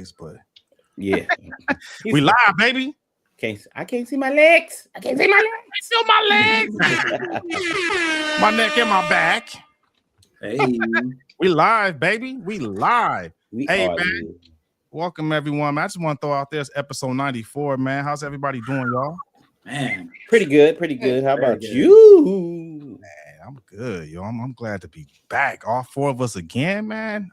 legs, but yeah, we live, baby. I can't see my legs. I can't see my legs. I feel my legs, my neck and my back. Hey, we live, baby. We live. Hey, man. Live. Welcome, everyone. I just want to throw out there episode 94, man. How's everybody doing, y'all? man, Pretty good. How about good. you? Man, I'm good, yo. I'm glad to be back. All four of us again, man.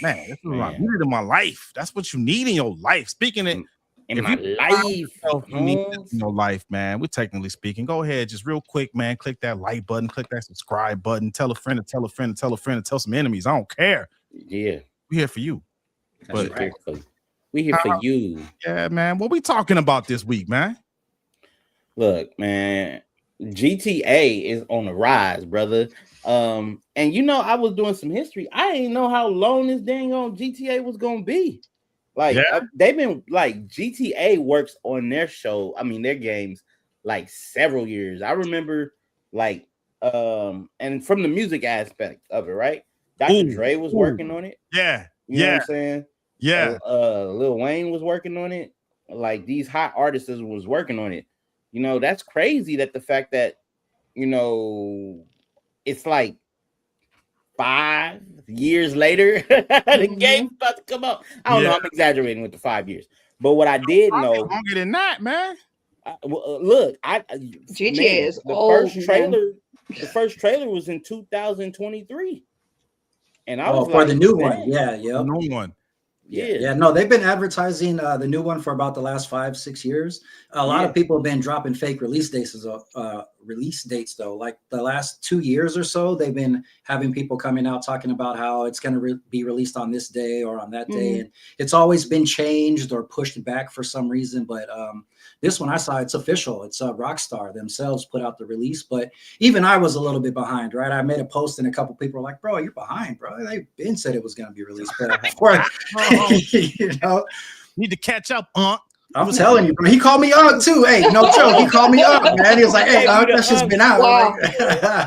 Man, this is what I needed in my life. That's what you need in your life. Speaking of in my life, you need this in your life, man. We're technically speaking. Go ahead, just real quick, man. Click that like button, click that subscribe button. Tell a friend to tell a friend to tell a friend to tell some enemies. I don't care. Yeah, we're here for you. But we here for you. Yeah, man. What we talking about this week, man? Look, man, GTA is on the rise, brother. And you know, I was doing some history. I didn't know how long this dang on GTA was gonna be. Like, they've been like GTA works on their show. I mean, their games like several years. I remember, like, and from the music aspect of it, right? Dr. Dre was working on it. Yeah, you know what I'm saying. Yeah, Lil Wayne was working on it. Like, these hot artists was working on it. You know, that's crazy. That the fact that, you know, it's like 5 years later, the game's about to come out. I don't know. I'm exaggerating with the 5 years, but what I did know, longer than that, man. Look, GTA is the old. The first trailer was in 2023, and I was for the new one, the new one. Yeah, no, they've been advertising the new one for about the last 5-6 years. A lot of people have been dropping fake release dates though. Like the last 2 years or so, they've been having people coming out talking about how it's going to be released on this day or on that day, and it's always been changed or pushed back for some reason. But this one I saw, it's official. It's Rockstar themselves put out the release, but even I was a little bit behind, right? I made a post and a couple people were like, "Bro, you're behind, bro. They've been said it was going to be released, but you know, need to catch up, I'm telling you, bro. He called me too. Hey, no joke. He called me man. He was like, "Hey, that shit's been out." Wow.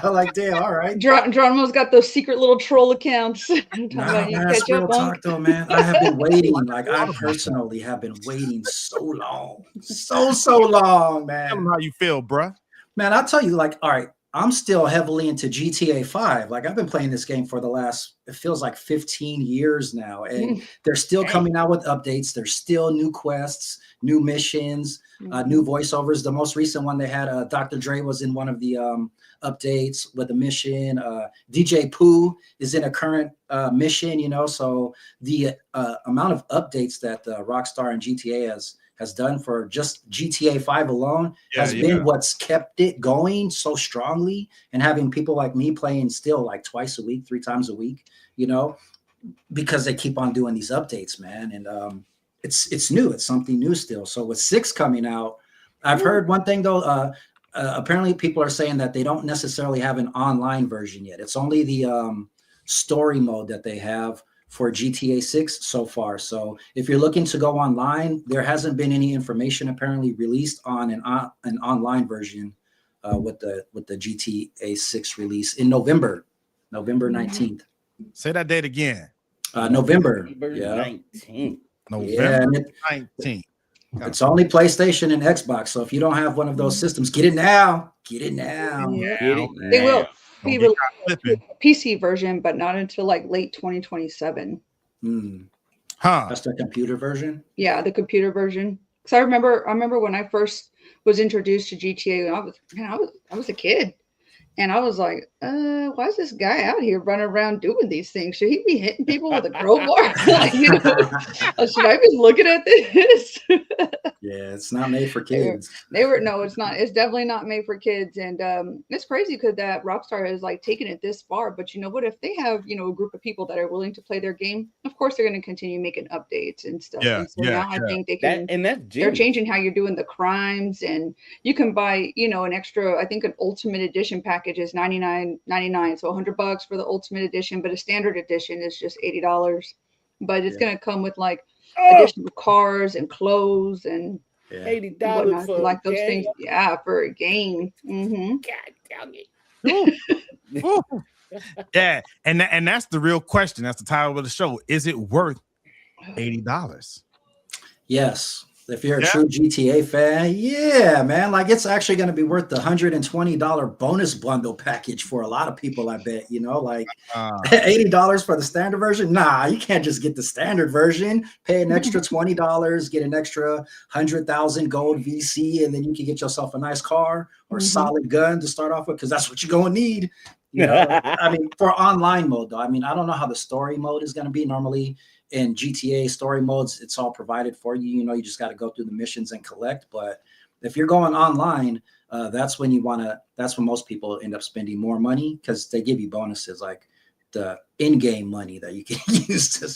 I'm like, damn, all right. Geronimo's got those secret little troll accounts. Man, that's real talk, though, man. I have been waiting. Like, I personally have been waiting so long, so long, man. Tell them how you feel, bro. Man, I'll tell you, like, all right. I'm still heavily into GTA 5. Like, I've been playing this game for the last, it feels like 15 years now. And they're still coming out with updates. There's still new quests, new missions, new voiceovers. The most recent one they had, Dr. Dre was in one of the updates with a mission. DJ Pooh is in a current mission, you know. So the amount of updates that Rockstar and GTA has done for just GTA 5 alone has been what's kept it going so strongly, and having people like me playing still like twice a week, 3 times a week, you know, because they keep on doing these updates, man. And it's new. It's something new still. So with 6 coming out, I've heard one thing though, apparently people are saying that they don't necessarily have an online version yet. It's only the story mode that they have for GTA 6 so far. So if you're looking to go online, there hasn't been any information apparently released on an online version with the GTA 6 release in November 19th. Say that date again. November 19th. November 19th. It's only PlayStation and Xbox. So if you don't have one of those systems, get it now. Get it now. Yeah. Get it They now. will be released PC version, but not until like late 2027. That's the computer version. Yeah, the computer version. Because I remember when I first was introduced to GTA. I was a kid, and I was like, why is this guy out here running around doing these things? Should he be hitting people with a crowbar? Like, you know, should I be looking at this? Yeah, it's not made for kids. It's not. It's definitely not made for kids. And it's crazy because that Rockstar has like taken it this far. But you know what? If they have, you know, a group of people that are willing to play their game, of course they're going to continue making updates and stuff. Yeah, and so now I think they can. They're changing how you're doing the crimes, and you can buy, you know, an extra. I think an Ultimate Edition package is $99.99, so $100 for the Ultimate Edition. But a standard edition is just $80. But it's going to come with like additional cars and clothes and $80 for like those things. Yeah, for a game. God damn it. Yeah, and that's the real question. That's the title of the show. Is it worth $80. Yes. If you're a true GTA fan, yeah, man. Like it's actually going to be worth the $120 bonus bundle package for a lot of people, I bet, like $80 for the standard version. Nah, you can't just get the standard version, pay an extra $20, get an extra 100,000 gold VC, and then you can get yourself a nice car or solid gun to start off with, because that's what you're going to need. I mean, for online mode, though, I mean, I don't know how the story mode is going to be. Normally in GTA story modes, it's all provided for you. You just got to go through the missions and collect. But if you're going online, that's when most people end up spending more money, because they give you bonuses like the in-game money that you can use to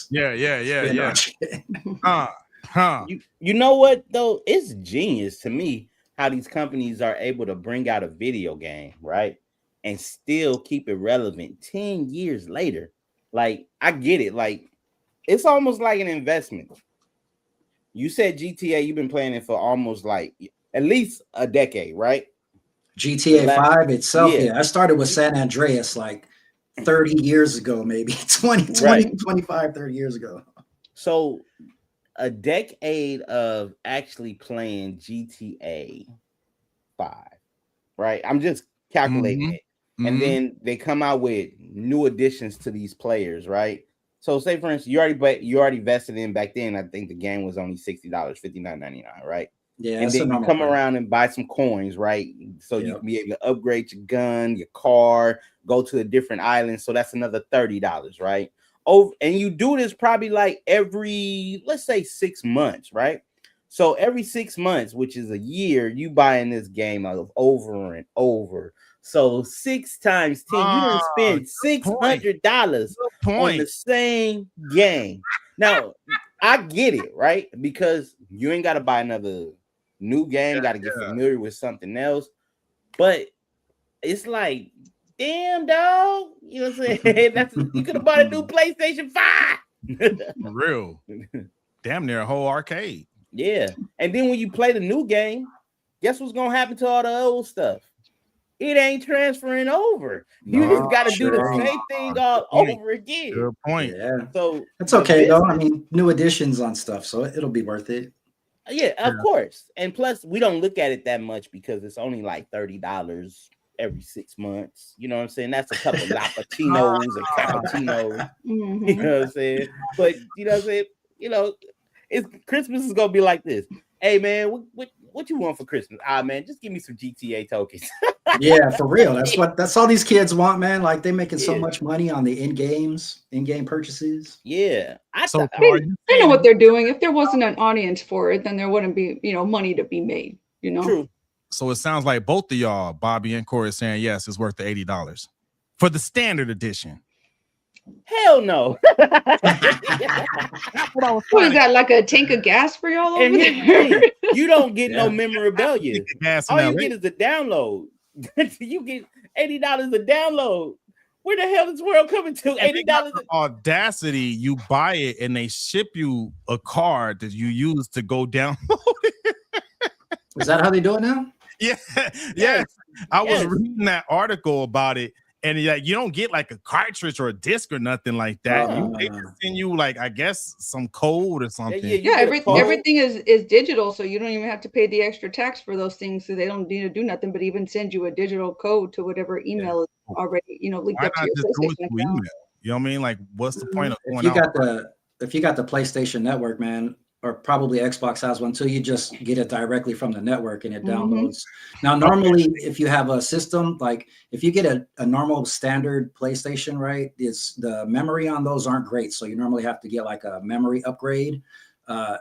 You know what though? It's genius to me how these companies are able to bring out a video game, right, and still keep it relevant 10 years later. Like, I get it. Like, it's almost like an investment. You said GTA, you've been playing it for almost like at least a decade, right? GTA 5 itself, I started with San Andreas like 30 years ago, maybe 25, 30 years ago. So a decade of actually playing GTA 5, right? I'm just calculating it. And then they come out with new additions to these players, right? So say for instance, you already vested in back then. I think the game was only $60, $59.99, right? Yeah. And then you come around and buy some coins, right? So you can be able to upgrade your gun, your car, go to a different island. So that's another $30, right? Oh, and you do this probably like every, let's say 6 months, right? So every 6 months, which is a year, you buying this game over and over. So 6 times 10, you done spend $600 on the same game. Now, I get it, right? Because you ain't got to buy another new game, got to get familiar with something else. But it's like, damn, dog. You know what I'm saying? You could have bought a new PlayStation 5. For real. Damn near a whole arcade. Yeah. And then when you play the new game, guess what's going to happen to all the old stuff? It ain't transferring over. You just got to do the same thing all over again. Good point. Yeah. So it's okay though. I mean, new additions on stuff, so it'll be worth it. Yeah, of course. And plus, we don't look at it that much because it's only like $30 every 6 months. You know what I'm saying? That's a couple of Lapatinos and Cappuccinos. You know what I'm saying? But you know what I'm saying? It's Christmas is gonna be like this. Hey man, what you want for Christmas? Man, just give me some GTA tokens. Yeah, for real. That's all these kids want, man. Like they're making so much money on the in-game purchases. Yeah. I know what they're doing. If there wasn't an audience for it, then there wouldn't be, money to be made, True. So it sounds like both of y'all, Bobby and Corey, is saying yes, it's worth the $80 for the standard edition. Hell no. What is that, like a tank of gas for y'all over there? You don't get no memorabilia. All you LA. get is a download. You get $80 a download. Where the hell is the world coming to? $80. Audacity, you buy it and they ship you a card that you use to go download it. Is that how they do it now? Yeah. Yes. I was reading that article about it. And you don't get like a cartridge or a disc or nothing like that. They just send you like, I guess, some code or something. Everything is digital, so you don't even have to pay the extra tax for those things. So they don't need to do nothing, but even send you a digital code to whatever email is already, linked up to your PlayStation account. Email? You know what I mean? Like, what's the point of going out? If you got the PlayStation Network, man, or probably Xbox has one too, you just get it directly from the network and it downloads. Now, normally, if you have a system, like if you get a normal standard PlayStation, right, the memory on those aren't great. So you normally have to get like a memory upgrade,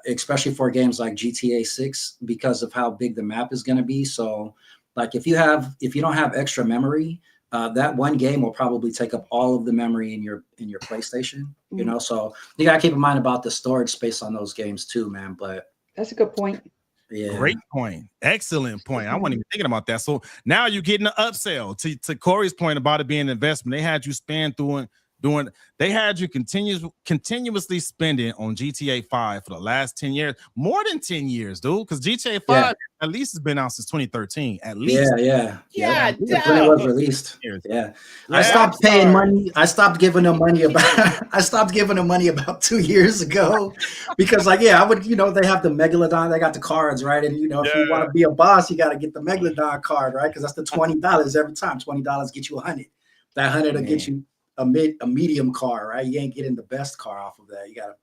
especially for games like GTA 6 because of how big the map is going to be. So like if you don't have extra memory, that one game will probably take up all of the memory in your PlayStation, so you gotta keep in mind about the storage space on those games too, man. But that's a good point. Yeah, great point, excellent point. I wasn't even thinking about that. So now you're getting an upsell. To Corey's point about it being an investment, they had you doing doing. They had you continuously spending on GTA 5 for the last 10 years, more than 10 years, dude. Because GTA 5 at least has been out since 2013, at least. Yeah. When it was released. Yeah. I stopped paying money. I stopped giving them money about 2 years ago because, like, I would, they have the Megalodon. They got the cards, right? And if you want to be a boss, you got to get the Megalodon card, right? Because that's the $20 every time. $20 get you 100. That 100 will get you a medium car, right? You ain't getting the best car off of that. You got to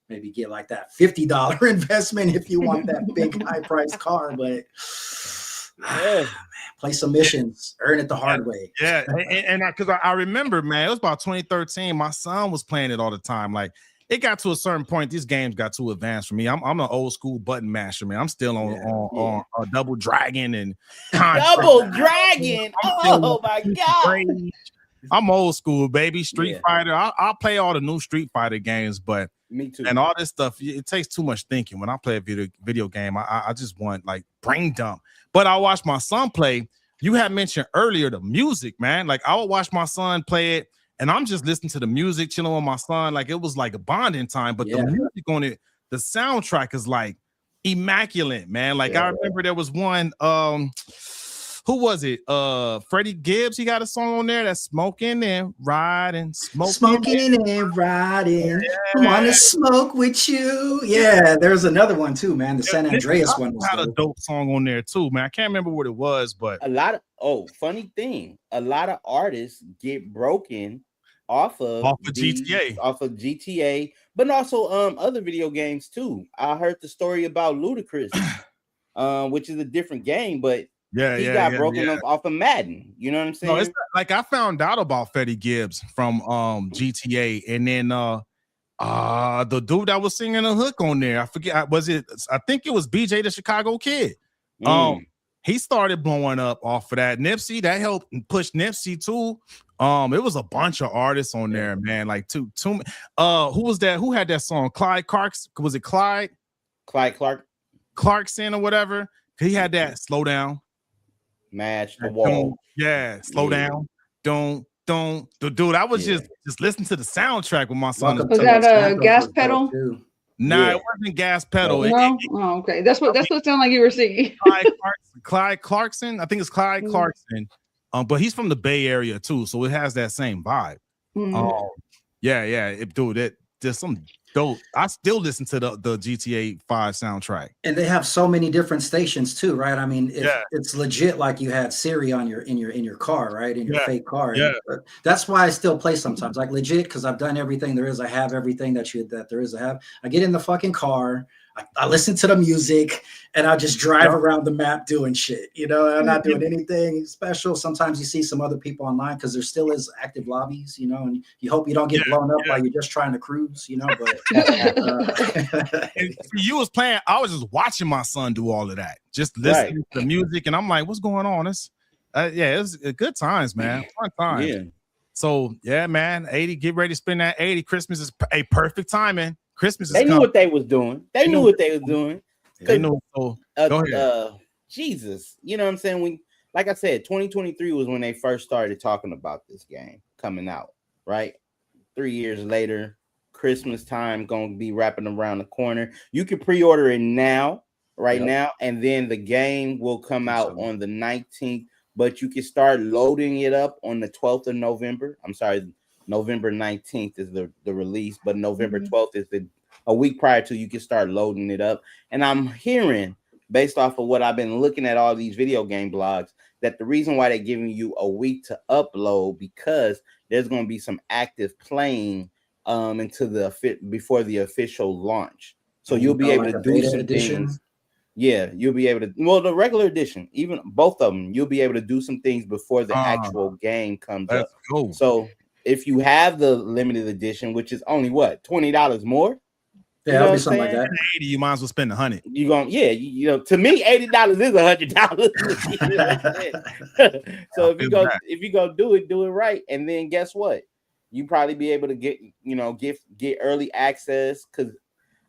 maybe get like that $50 investment if you want that big high price car, but play some missions, earn it the hard way. Yeah, and because I remember, man, it was about 2013. My son was playing it all the time. Like, it got to a certain point, these games got too advanced for me. I'm an old school button masher, man. I'm still on Double Dragon and Double Dragon. Oh my god. I'm old school, baby. Street Fighter. I'll play all the new Street Fighter games, but me too. And all this stuff, it takes too much thinking. When I play a video game, I just want like brain dump. But I watch my son play. You had mentioned earlier the music, man. Like, I would watch my son play it, and I'm just listening to the music, chilling with my son. Like, it was like a bonding time. But the music on it, the soundtrack is like immaculate, man. Like, I remember there was one. Who was it? Freddie Gibbs. He got a song on there that's smoking and riding, smoking and riding. Yeah. I want to smoke with you. Yeah, there's another one too, man. The San Andreas one was had a dope song on there too, man. I can't remember what it was, but a lot of funny thing. A lot of artists get broken off of GTA, but also other video games too. I heard the story about Ludacris, which is a different game, but he got broken off of Madden. You know what I'm saying? No, it's like I found out about Freddie Gibbs from GTA, and then the dude that was singing a hook on there, I forget, I think it was BJ the Chicago Kid. He started blowing up off of that. Nipsey, that helped push Nipsey too. It was a bunch of artists on there, man. Like two who was that? Who had that song? Clyde Clarkson? Was it Clyde Clarkson or whatever? He had that Slow Down. Match the wall. Slow down. Don't. Dude, I was just listening to the soundtrack with my son. Was that Gas Pedal? Nah, it wasn't Gas Pedal. No? Okay. That's what sounded like you were singing. Clyde Clarkson. I think it's Clyde Clarkson. But he's from the Bay Area too, so it has that same vibe. Dude, there's some dope. I still listen to the GTA 5 soundtrack. And they have so many different stations too, right? I mean, it's legit like you had Siri on in your car, right? In your fake car. Yeah. But that's why I still play sometimes, like legit, because I've done everything there is. I have everything that there is. I get in the fucking car. I listen to the music and I just drive around the map doing shit. I'm not doing anything special. Sometimes you see some other people online because there still is active lobbies, and you hope you don't get blown up while you're just trying to cruise, but you was playing, I was just watching my son do all of that, just listening to the music, and I'm like, what's going on? It's it's good times, man. Fun times. Yeah. So man, 80, get ready to spend that 80. Christmas is a perfect timing. Christmas is They knew what they was doing. They knew what they was doing. They knew. Go ahead. Jesus, you know what I'm saying? Like I said, 2023 was when they first started talking about this game coming out, right? 3 years later, Christmas time gonna be wrapping around the corner. You can pre-order it now, now, and then the game will come out on the 19th, but you can start loading it up on the 12th of November. I'm sorry, November 19th is the release, but November 12th is a week prior to. You can start loading it up. And I'm hearing, based off of what I've been looking at all these video game blogs, that the reason why they're giving you a week to upload, because there's going to be some active playing before the official launch. So you'll be able to do some things. Yeah, you'll be able to. Well, the regular edition, even both of them, you'll be able to do some things before the actual game comes up. Cool. So if you have the limited edition, which is only what, $20 more, it'll be something like that. 80, you might as well spend 100. You going, to me, $80 is $100. So if you go do it right, and then guess what? You probably be able to get early access, because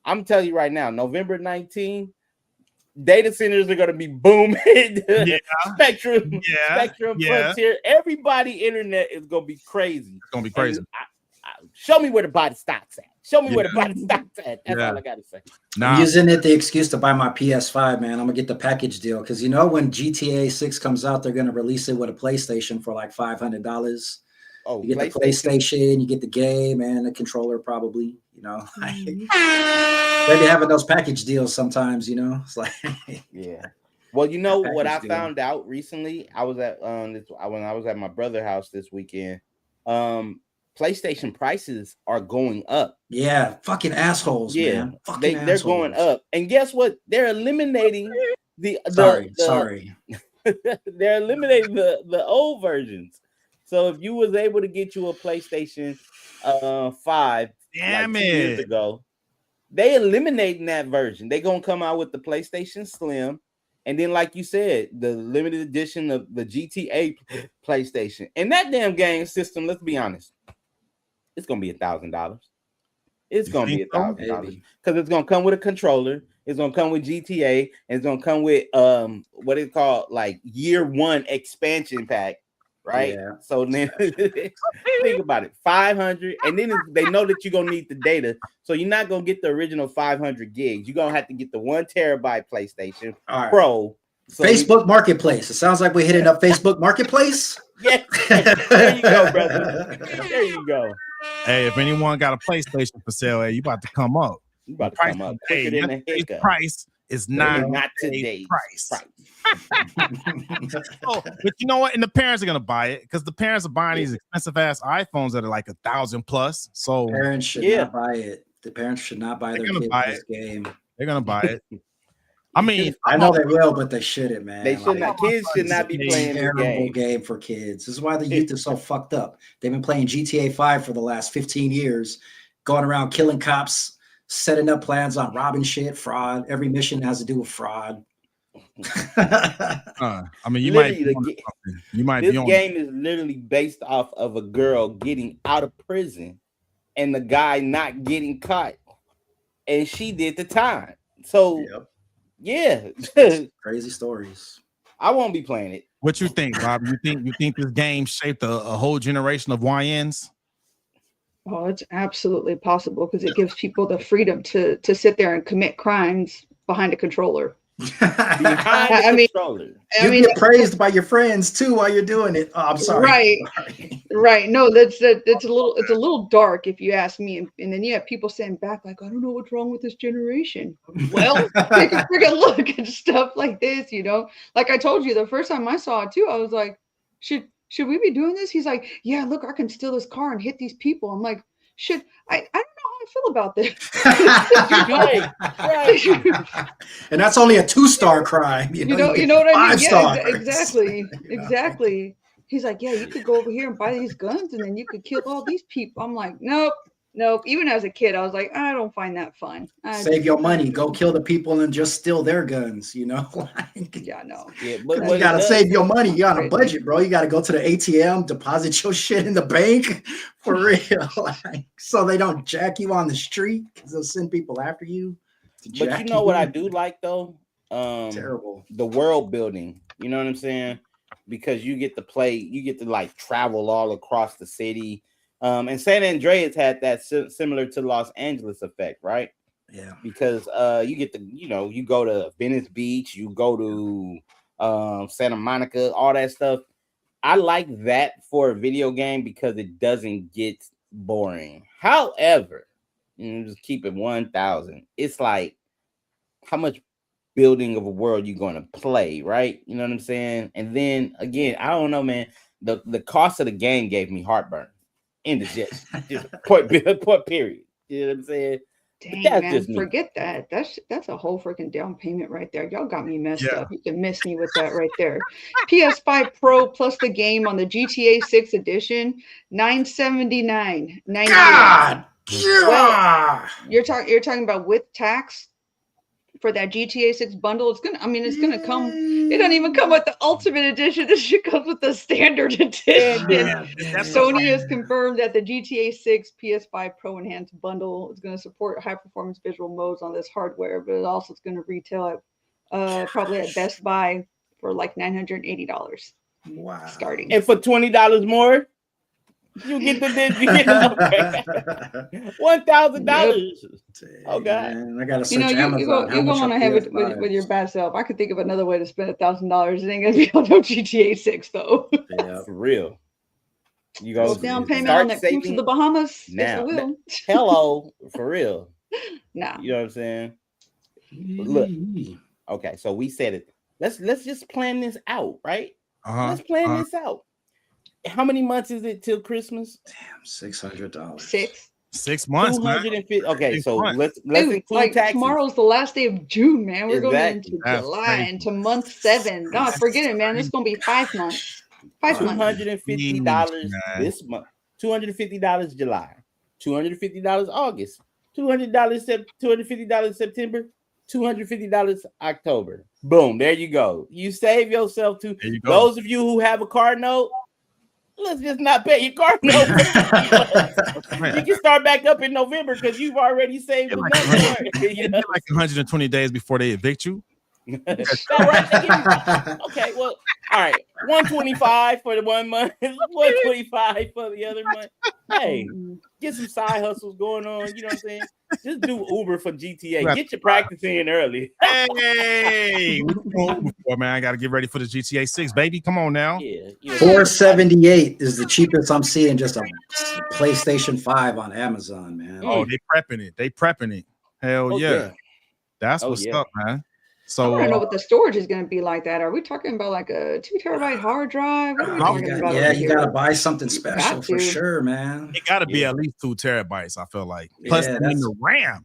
I'm telling you right now, November 19th. Data centers are going to be booming. Spectrum, Frontier. Everybody internet is going to be crazy. It's going to be crazy. Show me where the body stocks at. Show me where the body stocks at. That's all I gotta say. I'm using it the excuse to buy my PS5, man. I'm gonna get the package deal because you know when GTA 6 comes out, they're gonna release it with a PlayStation for like $500. Oh, you get the PlayStation, you get the game and the controller, probably. You know, they're having those package deals sometimes. You know, it's like yeah. Well, you know what I found out recently? I was at when I was at my brother's house this weekend. PlayStation prices are going up. Yeah, fucking assholes, man. Fucking they're going up. And guess what? They're eliminating sorry. They're eliminating the old versions. So if you was able to get you a PlayStation 5 2 years ago, they eliminating that version. They're gonna come out with the PlayStation Slim. And then, like you said, the limited edition of the GTA PlayStation. And that damn game system, let's be honest, it's going to be $1,000. It's going to be $1,000 because it's going to come with a controller. It's going to come with GTA. And it's going to come with what is called like year 1 expansion pack, right? Yeah. So then think about it, 500. And then they know that you're going to need the data. So you're not going to get the original 500 gigs. You're going to have to get the 1 terabyte PlayStation Pro. So Facebook Marketplace. It sounds like we're hitting up Facebook Marketplace. Yeah. There you go, brother. There you go. Hey, if anyone got a PlayStation for sale, hey, you about to come up. You about to come up. Hey, the price is not today's price. Oh, but you know what? And the parents are gonna buy it because the parents are buying these expensive ass iPhones that are like $1,000+. So parents should not buy it. The parents should not buy their kids this game. They're gonna buy it. I mean, I know they will, but they shouldn't, man. They should not. Kids should not be playing this terrible game for kids. This is why the youth is so fucked up. They've been playing GTA 5 for the last 15 years, going around killing cops, setting up plans on robbing shit, fraud. Every mission has to do with fraud. I mean, you might. This game is literally based off of a girl getting out of prison, and the guy not getting caught, and she did the time. So. Yep. Yeah, crazy stories. I won't be playing it. What you think, Bob? You think this game shaped a whole generation of YNs? Oh, it's absolutely possible because it gives people the freedom to sit there and commit crimes behind a controller. I mean, you get praised by your friends too while you're doing it. Oh, I'm sorry. Right. No, it's a little dark if you ask me. And then you have people saying back like, I don't know what's wrong with this generation. Well, take a freaking look at stuff like this, you know. Like I told you, the first time I saw it too, I was like, should we be doing this? He's like, yeah, look, I can steal this car and hit these people. I'm like, shit, I don't know how I feel about this. right. And that's only a 2-star crime. You know what I mean? 5 stars. Exactly. He's like, yeah, you could go over here and buy these guns and then you could kill all these people. I'm like, nope. Even as a kid, I was like, I don't find that fun. Save your money. Go kill the people and just steal their guns, you know? Yeah, no. Yeah, but you got to save your money. You got a budget, bro. You got to go to the ATM, deposit your shit in the bank for real. So they don't jack you on the street because they'll send people after you. But you know what I do like, though? Terrible. The world building. You know what I'm saying? Because you get to like travel all across the city. And San Andreas had that similar to Los Angeles effect, right? Yeah. Because you get to, you go to Venice Beach, you go to Santa Monica, all that stuff. I like that for a video game because it doesn't get boring. However, just keep it 1,000. It's like how much building of a world you're going to play, right? You know what I'm saying? And then again, I don't know, man. The cost of the game gave me heartburn. In the just point period. You know what I'm saying? Dang, man, forget that. That's a whole freaking down payment right there. Y'all got me messed up. You can miss me with that right there. PS5 Pro plus the game on the GTA 6 edition, $979. God, well, you're talking about with tax for that GTA 6 bundle. It's gonna come. It doesn't even come with the Ultimate Edition. This shit comes with the Standard Edition. Sony has confirmed that the GTA 6 PS5 Pro Enhanced bundle is going to support high-performance visual modes on this hardware, but it also is going to retail at probably at Best Buy for like $980. Wow! Starting. And for $20 more. You get the $1,000. Oh God! Man, I gotta You search know, Amazon. you go on ahead with your bad self. I could think of another way to spend $1,000. It ain't gonna be on no GTA 6 though. Yeah. For real. You Go go down payment start on that cruise to saving the Bahamas. Yes, I now. will. Hello, for real. Nah. You know what I'm saying? Look. Okay, so we said it. Let's just plan this out, right? Let's plan this out. How many months is it till Christmas? Damn, $600. 6 months. 250. Okay, so let's Dude, include like taxes. tomorrow's the last day of June, man. We're going Exactly. into That's July crazy. into month 7. God, forget it, man. This is gonna be 5 months. 5 months. $250 this month. $250 July. $250 August. $250 September. $250 October. Boom, there you go. You save yourself to those of you who have a car note. Let's just not pay your car note. You can start back up in November because you've already saved enough for it. You know? Like 120 days before they evict you. Okay, well, all right. 125 for the 1 month, 125 for the other month. Hey, get some side hustles going on. You know what I'm saying? Just do Uber for GTA. Get your practice in early. Hey, what you going Uber for, man? I got to get ready for the GTA 6, baby. Come on now. Yeah. $478 is the cheapest I'm seeing. Just a PlayStation 5 on Amazon, man. Oh, they prepping it. Hell yeah. That's what's up, man. So I want to know what the storage is going to be like. That are we talking about like a 2 terabyte hard drive? What are we talking about? Yeah, you got to buy something special for sure, man. It got to be at least 2 terabytes. I feel like plus the RAM.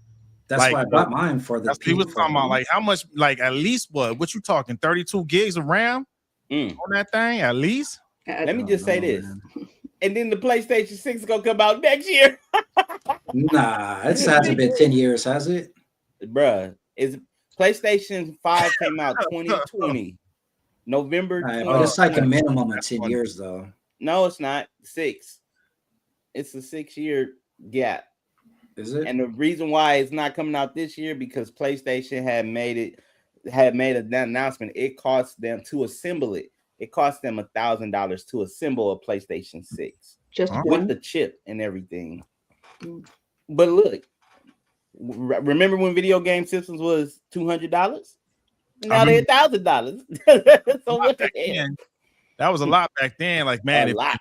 That's why I bought mine for the. He was talking about like how much, like at least what you talking 32 gigs of RAM on that thing at least. Let me just say this, and then the PlayStation 6 is gonna come out next year. Nah, it hasn't been 10 years, has it, bruh? Is PlayStation 5 came out 2020, November. But it's like a minimum of 10 years, though. No, it's not 6. It's a 6-year gap. Is it? And the reason why it's not coming out this year because PlayStation had made an announcement. It cost them to assemble it. It cost them $1,000 to assemble a PlayStation 6 just with the chip and everything. But look. Remember when video game systems was $200? Now they're $1,000. So what the hell? That was a lot back then. Like, man, a lot.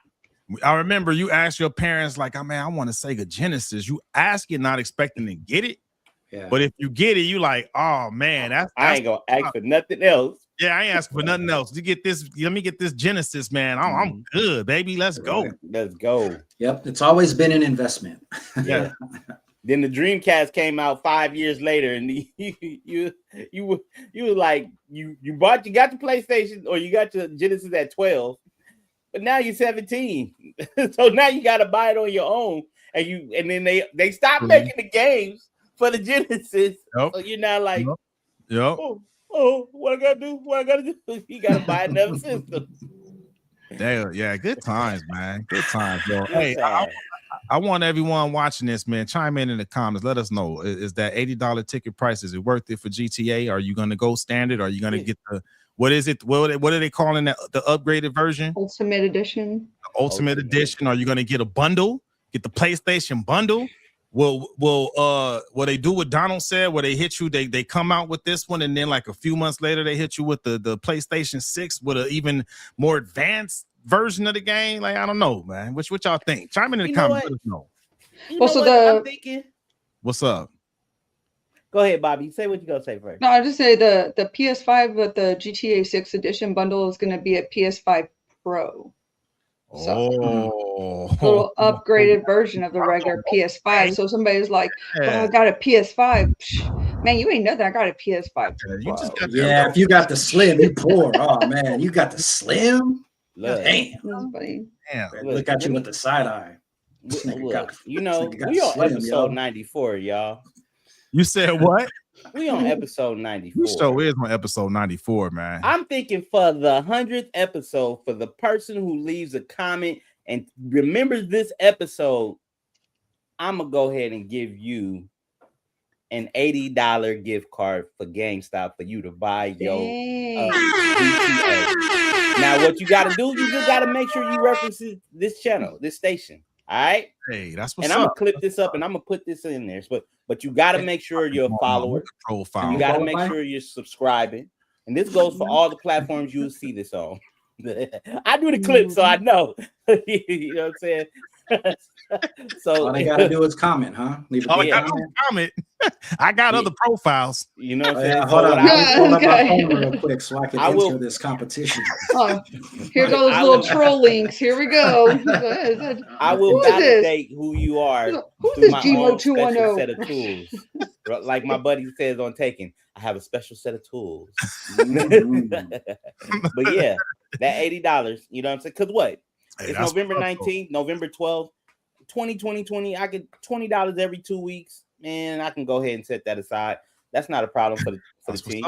I remember you asked your parents, like, oh man, I want a Sega Genesis. You ask it, not expecting to get it. Yeah. But if you get it, you like, oh man, I ain't gonna ask for nothing else. Yeah, I ain't asking for nothing else. You get this, let me get this Genesis, man. I'm good, baby. Let's go. Let's go. Yep, it's always been an investment. Yeah. Then the Dreamcast came out 5 years later, and you were like you got your PlayStation or you got your Genesis at 12, but now you're 17, so now you got to buy it on your own, and then they stopped making the games for the Genesis, so you're not like, oh, what I gotta do? You gotta buy another system. Damn, yeah, good times, man. Good times, bro. Hey, I want everyone watching this, man, chime in the comments. Let us know. Is that $80 ticket price? Is it worth it for GTA? Are you going to go standard? Are you going to get the, what is it? What are they calling that? The upgraded version? Ultimate edition. The Ultimate edition. Are you going to get a bundle? Get the PlayStation bundle? Will what they do what Donald said, where they hit you, they come out with this one, and then like a few months later, they hit you with the PlayStation 6 with an even more advanced version of the game. Like, I don't know, man. What y'all think? Chime in the comments. Let us know. I'm thinking. What's up? Go ahead, Bobby. Say what you gonna say first. No, I just say the PS5 with the GTA 6 edition bundle is going to be a PS5 Pro. So, little upgraded version of the regular PS5. So somebody's like, "Oh, I got a PS5." Psh, man, you ain't nothing. I got a PS5. You just got if you got the slim, you poor. Oh man, you got the slim. Damn. Look at you with the side eye. Look, we on episode 94, y'all. You said what? We on episode 94. You show is on episode 94, man. I'm thinking for the 100th episode, for the person who leaves a comment and remembers this episode, I'm gonna go ahead and give you an $80 gift card for GameStop for you to buy your GTA. Now, what you got to do, you just got to make sure you reference this channel, this station. All right. Hey, that's what's and I'm up. gonna clip this up and I'm gonna put this in there. But you got to make sure you're a follower. Profile. You got to make sure you're subscribing. And this goes for all the platforms you'll see this on. I do the clip, so I know. You know what I'm saying? So all they gotta do is comment, huh? Leave a comment. I got other profiles. You know what I'm saying? Hold on. Hold up my phone real quick so I can enter this competition. Here's all those little troll links. Here we go. I will validate who you are. Who's this Gmo 210 set of tools? Like my buddy says on Taken, I have a special set of tools. But yeah, that $80, you know what I'm saying? Because what? Hey, it's November 19th, November 12th, 2020. I get $20 every 2 weeks. Man, I can go ahead and set that aside. That's not a problem for the team.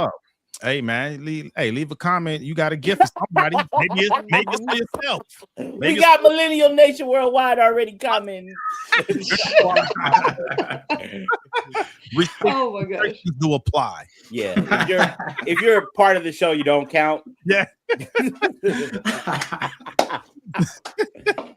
Hey man, leave a comment. You got a gift for somebody. Maybe it's for yourself. We got Millennial Nation Worldwide already commenting. Oh my gosh. Do apply. Yeah. If you're a part of the show, you don't count. Yeah.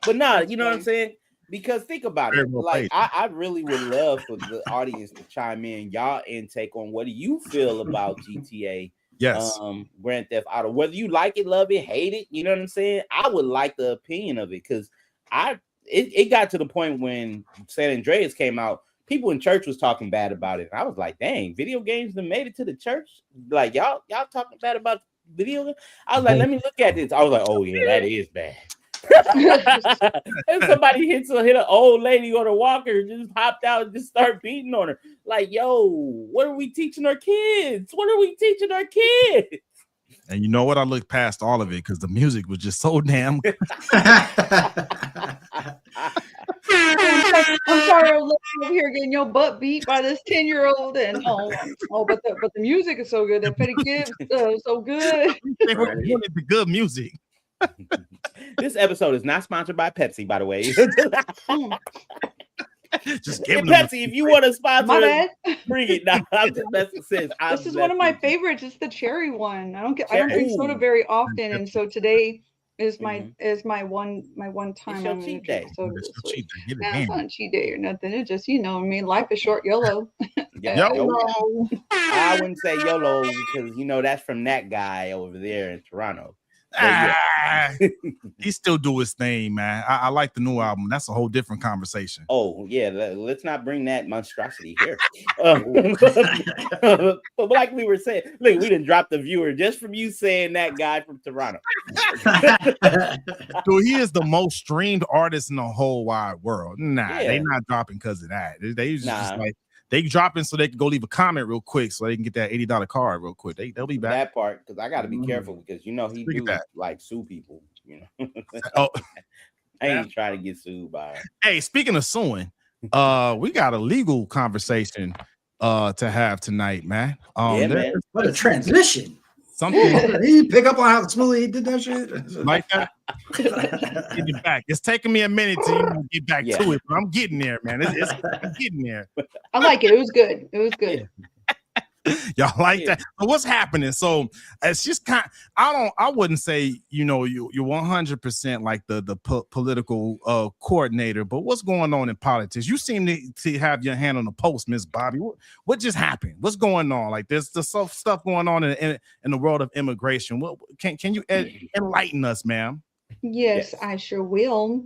But nah, you know what I'm saying? Because think about it. Like I really would love for the audience to chime in y'all intake on what do you feel about GTA? Yes. Grand Theft Auto. Whether you like it, love it, hate it, you know what I'm saying? I would like the opinion of it because it got to the point when San Andreas came out, people in church was talking bad about it. And I was like, dang, video games that made it to the church? Like y'all talking bad about video games? I was like, let me look at this. I was like, oh yeah, that is bad. And somebody hit an old lady on a walker, just hopped out and just start beating on her. Like, yo, what are we teaching our kids? And you know what? I looked past all of it because the music was just so damn. I'm sorry, I'm over here getting your butt beat by this 10-year-old, and but the music is so good. That Petty Gibbs so good. They were the good music. This episode is not sponsored by Pepsi, by the way. Just give Pepsi, if you want to sponsor, my bad. Bring it. Now, this is one of my favorites. It's the cherry one. I don't drink soda very often, and so today is my one time. It's your cheat day. It's not a cheat day or nothing. It's just life is short. YOLO. YOLO. I wouldn't say YOLO because that's from that guy over there in Toronto. He still do his thing, man. I like the new album. That's a whole different conversation. Oh yeah, let's not bring that monstrosity here. But like we were saying, look, we didn't drop the viewer just from you saying that guy from Toronto. Dude, he is the most streamed artist in the whole wide world. They not dropping because of that. They just like. They dropping so they can go leave a comment real quick so they can get that $80 card real quick. They'll be back. That part, because I got to be careful because he do like sue people. I ain't trying to get sued by him. Hey, speaking of suing, we got a legal conversation to have tonight, man. Man. What a transition. Something he pick up on how smoothly he did that shit like that. Get it back. It's taking me a minute to get back to it, but I'm getting there, man. I'm getting there. I like it. It was good. Y'all like that? So what's happening? So it's just I wouldn't say you're 100% like the political coordinator, but what's going on in politics? You seem to have your hand on the pulse, Miss Bobby. What just happened? What's going on? Like there's the stuff going on in the world of immigration. What can you enlighten us, ma'am? Yes, I sure will.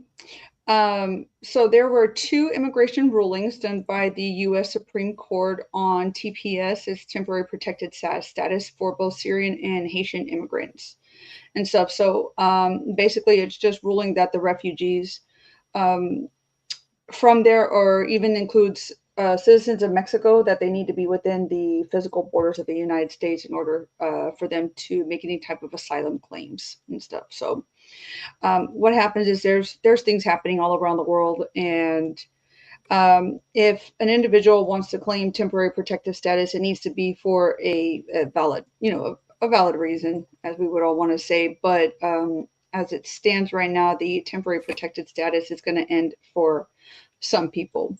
So there were 2 immigration rulings done by the U.S. Supreme Court on TPS, as temporary protected status for both Syrian and Haitian immigrants and stuff. So basically, it's just ruling that the refugees from there, or even includes citizens of Mexico, that they need to be within the physical borders of the United States in order for them to make any type of asylum claims and stuff. So what happens is there's things happening all around the world, and if an individual wants to claim temporary protective status, it needs to be for a valid, a valid reason, as we would all want to say. But as it stands right now, the temporary protected status is going to end for some people.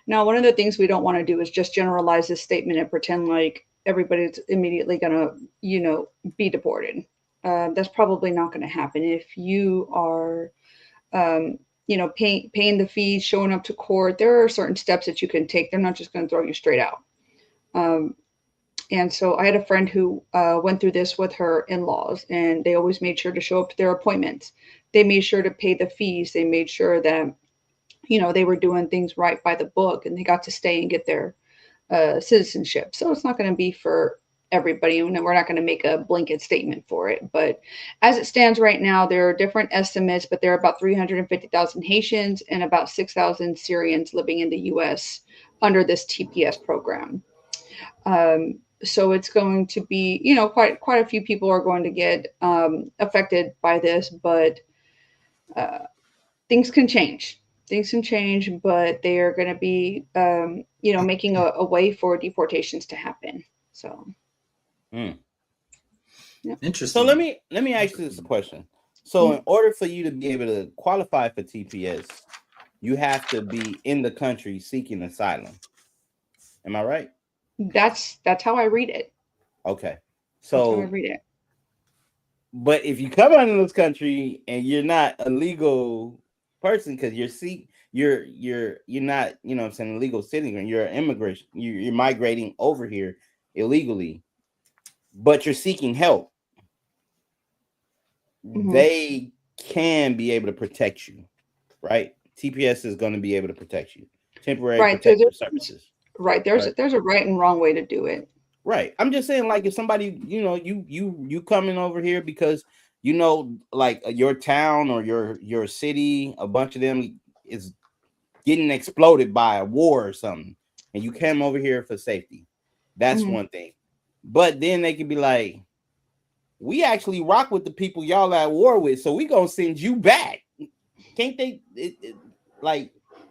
Now, one of the things we don't want to do is just generalize this statement and pretend like everybody's immediately going to, be deported. That's probably not going to happen. If you are, paying the fees, showing up to court, there are certain steps that you can take. They're not just going to throw you straight out. And so I had a friend who went through this with her in-laws, and they always made sure to show up to their appointments. They made sure to pay the fees. They made sure that, they were doing things right by the book, and they got to stay and get their citizenship. So it's not going to be for everybody, and we're not going to make a blanket statement for it. But as it stands right now, there are different estimates, but there are about 350,000 Haitians and about 6,000 Syrians living in the U.S. under this TPS program. So it's going to be, quite a few people are going to get affected by this, but things can change. Things can change, but they are going to be, making a way for deportations to happen. So, yeah. Interesting. So let me ask you this question. So in order for you to be able to qualify for TPS, you have to be in the country seeking asylum. Am I right? That's how I read it. Okay. That's how I So, read it. but if you come out of this country and you're not a legal person, because you're not, what I'm saying, a legal citizen, you're an immigrant, you're migrating over here illegally, but you're seeking help, they can be able to protect you, right? TPS is going to be able to protect you. Temporary protective services. Right. There's a right and wrong way to do it. Right. I'm just saying, like, if somebody, you coming over here because, like your town or your city, a bunch of them is getting exploded by a war or something, and you came over here for safety. That's one thing. But then they could be like, we actually rock with the people y'all at war with, so we gonna send you back. Can't they?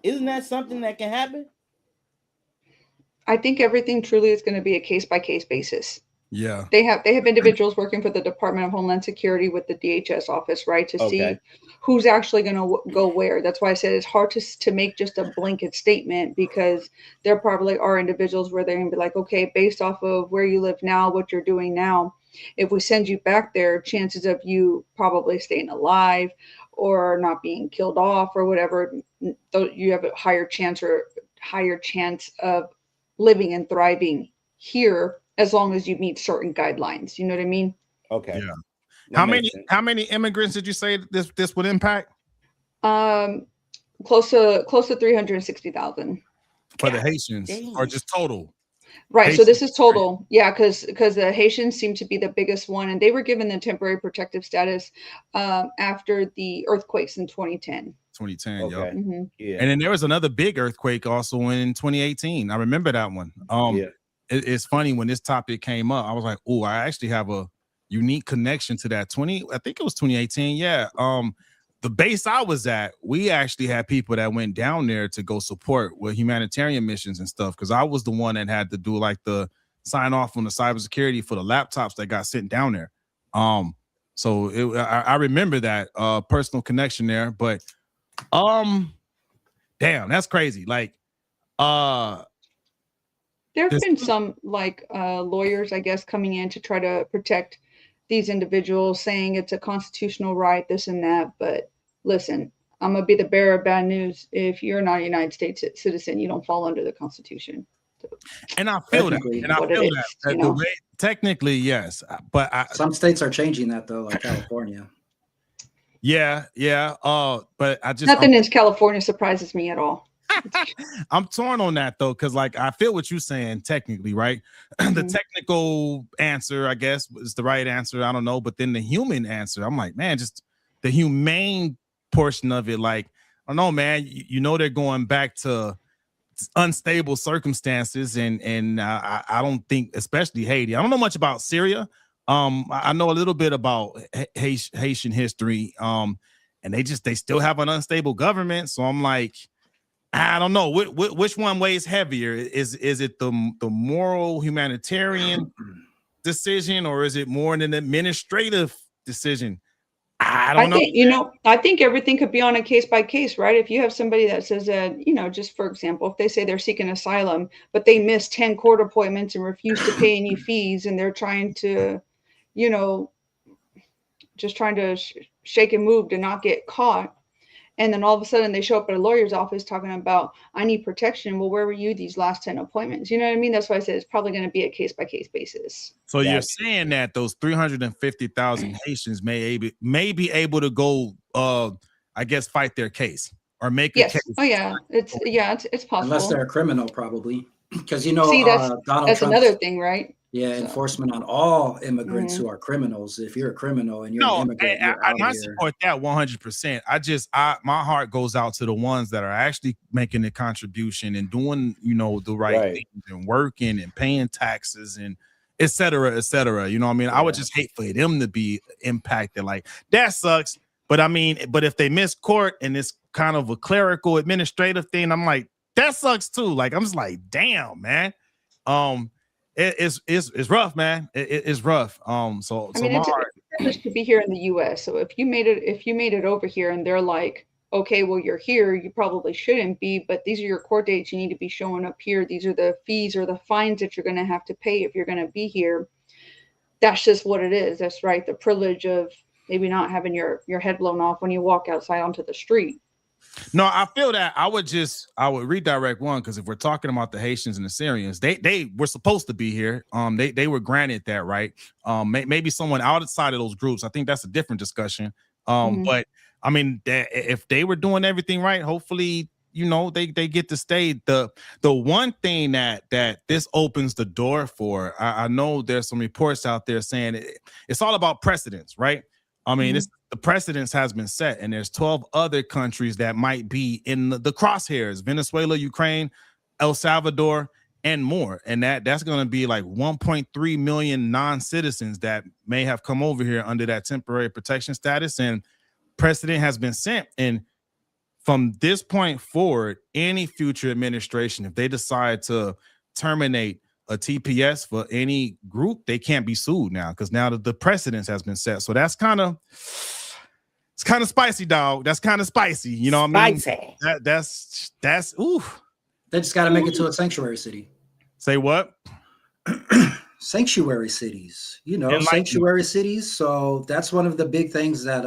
Isn't that something that can happen? I think everything truly is going to be a case-by-case basis. Yeah. They have individuals working for the Department of Homeland Security with the DHS office, right, to see who's actually going to go where. That's why I said it's hard to make just a blanket statement, because there probably are individuals where they're going to be like, okay, based off of where you live now, what you're doing now, if we send you back there, chances of you probably staying alive or not being killed off or whatever, you have a higher chance of living and thriving here, as long as you meet certain guidelines. You know what I mean? Okay. Yeah. How many immigrants did you say this would impact? Close to 360,000 for the Haitians, or just total? Right. Haitians. So this is total. Yeah, because the Haitians seem to be the biggest one, and they were given the temporary protective status after the earthquakes in 2010. 2010. Okay. Yep. Yeah. And then there was another big earthquake also in 2018. I remember that one. It's funny, when this topic came up, I was like, oh, I actually have a unique connection to that. I think it was 2018. Yeah. The base I was at, we actually had people that went down there to go support with humanitarian missions and stuff, because I was the one that had to do like the sign off on the cybersecurity for the laptops that got sent down there. So I remember that personal connection there. But damn, that's crazy. Like there have been some lawyers, I guess, coming in to try to protect these individuals, saying it's a constitutional right, this and that. But listen, I'm gonna be the bearer of bad news. If you're not a United States citizen, you don't fall under the Constitution. So, and I feel that. And I feel that. The way, technically, yes, but some states are changing that though, like California. Yeah. But nothing in California surprises me at all. I'm torn on that though, because like I feel what you're saying technically, right? The technical answer, I guess, is the right answer. I don't know, but then the human answer, I'm like, man, just the humane portion of it. Like, I don't know, man. They're going back to unstable circumstances, and I don't think, especially Haiti. I don't know much about Syria. I know a little bit about Haitian history. And they still have an unstable government. So I'm like, I don't know which one weighs heavier. Is it the moral humanitarian decision, or is it more an administrative decision? I don't know. think, I think everything could be on a case by case, right? If you have somebody that says that, just for example, if they say they're seeking asylum, but they miss 10 court appointments and refuse to pay any fees, and they're trying to, you know, just trying to shake and move to not get caught. And then all of a sudden they show up at a lawyer's office talking about, I need protection. Well, where were you these last 10 appointments? You know what I mean? That's why I said it's probably going to be a case by case basis. So you're saying that those 350,000 Haitians may be able to go, I guess, fight their case or make a case. Oh yeah, it's possible. Unless they're a criminal, probably, because See, Donald that's Trump's, another thing, right? Yeah, enforcement on all immigrants who are criminals. If you're a criminal and you're an immigrant, I support that 100%. My heart goes out to the ones that are actually making the contribution and doing, the right things and working and paying taxes and et cetera, et cetera. You know what I mean? I would just hate for them to be impacted. Like, that sucks. But but if they miss court and it's kind of a clerical administrative thing, I'm like, that sucks too. Like, I'm just like, damn, man. It's rough, man. It's rough. So it's a privilege to be here in the U.S. So if you made it over here and they're like, okay, well, you're here, you probably shouldn't be, but these are your court dates. You need to be showing up here. These are the fees or the fines that you're going to have to pay if you're going to be here. That's just what it is. That's right. The privilege of maybe not having your head blown off when you walk outside onto the street. No, I feel that I would redirect one, because if we're talking about the Haitians and the Syrians, they were supposed to be here. They were granted that right. Maybe someone outside of those groups, I think that's a different discussion. But I mean, if they were doing everything right, hopefully, they get to stay. The one thing that this opens the door for, I know there's some reports out there saying it's all about precedents, right? I mean, the precedence has been set, and there's 12 other countries that might be in the crosshairs: Venezuela, Ukraine, El Salvador, and more. And that's going to be like 1.3 million non-citizens that may have come over here under that temporary protection status, and precedent has been set. And from this point forward, any future administration, if they decide to terminate a TPS for any group, they can't be sued now, because now the precedence has been set. So that's kind of spicy, dog. That's kind of spicy. You know what I mean? That's ooh. They just got to make it to a sanctuary city. Say what? Sanctuary cities. Sanctuary cities. So that's one of the big things that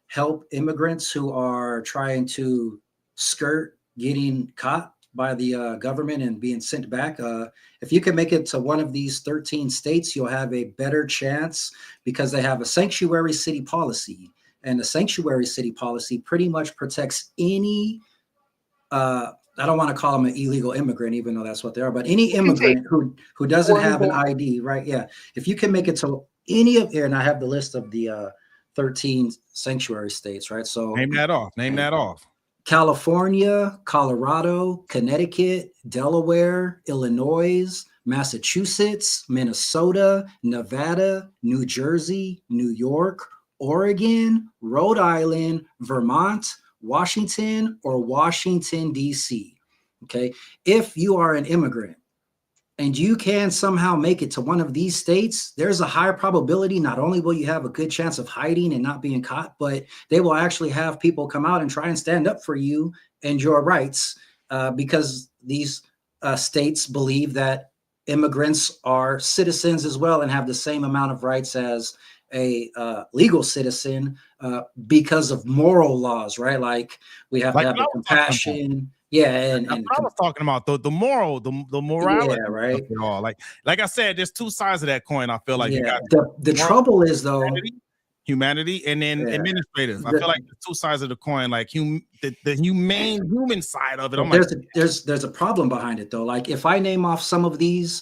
help immigrants who are trying to skirt getting caught by the government and being sent back. If you can make it to one of these 13 states, you'll have a better chance, because they have a sanctuary city policy. And the sanctuary city policy pretty much protects any, I don't want to call them an illegal immigrant, even though that's what they are, but any immigrant who doesn't have an ID, right? Yeah. If you can make it to any of here, and I have the list of the 13 sanctuary states, right? So name that off. California, Colorado, Connecticut, Delaware, Illinois, Massachusetts, Minnesota, Nevada, New Jersey, New York, Oregon, Rhode Island, Vermont, Washington, or Washington, D.C. Okay. If you are an immigrant and you can somehow make it to one of these states, there's a higher probability. Not only will you have a good chance of hiding and not being caught, but they will actually have people come out and try and stand up for you and your rights, because these states believe that immigrants are citizens as well and have the same amount of rights as a legal citizen, because of moral laws, right? Like, we have to have the compassion. Yeah, and I was talking about the morality, yeah, right. Like I said, there's two sides of that coin. I feel like you got the trouble is, though, humanity and then administrative. I feel like the two sides of the coin, like the humane human side of it. There's a problem behind it, though. Like, if I name off some of these,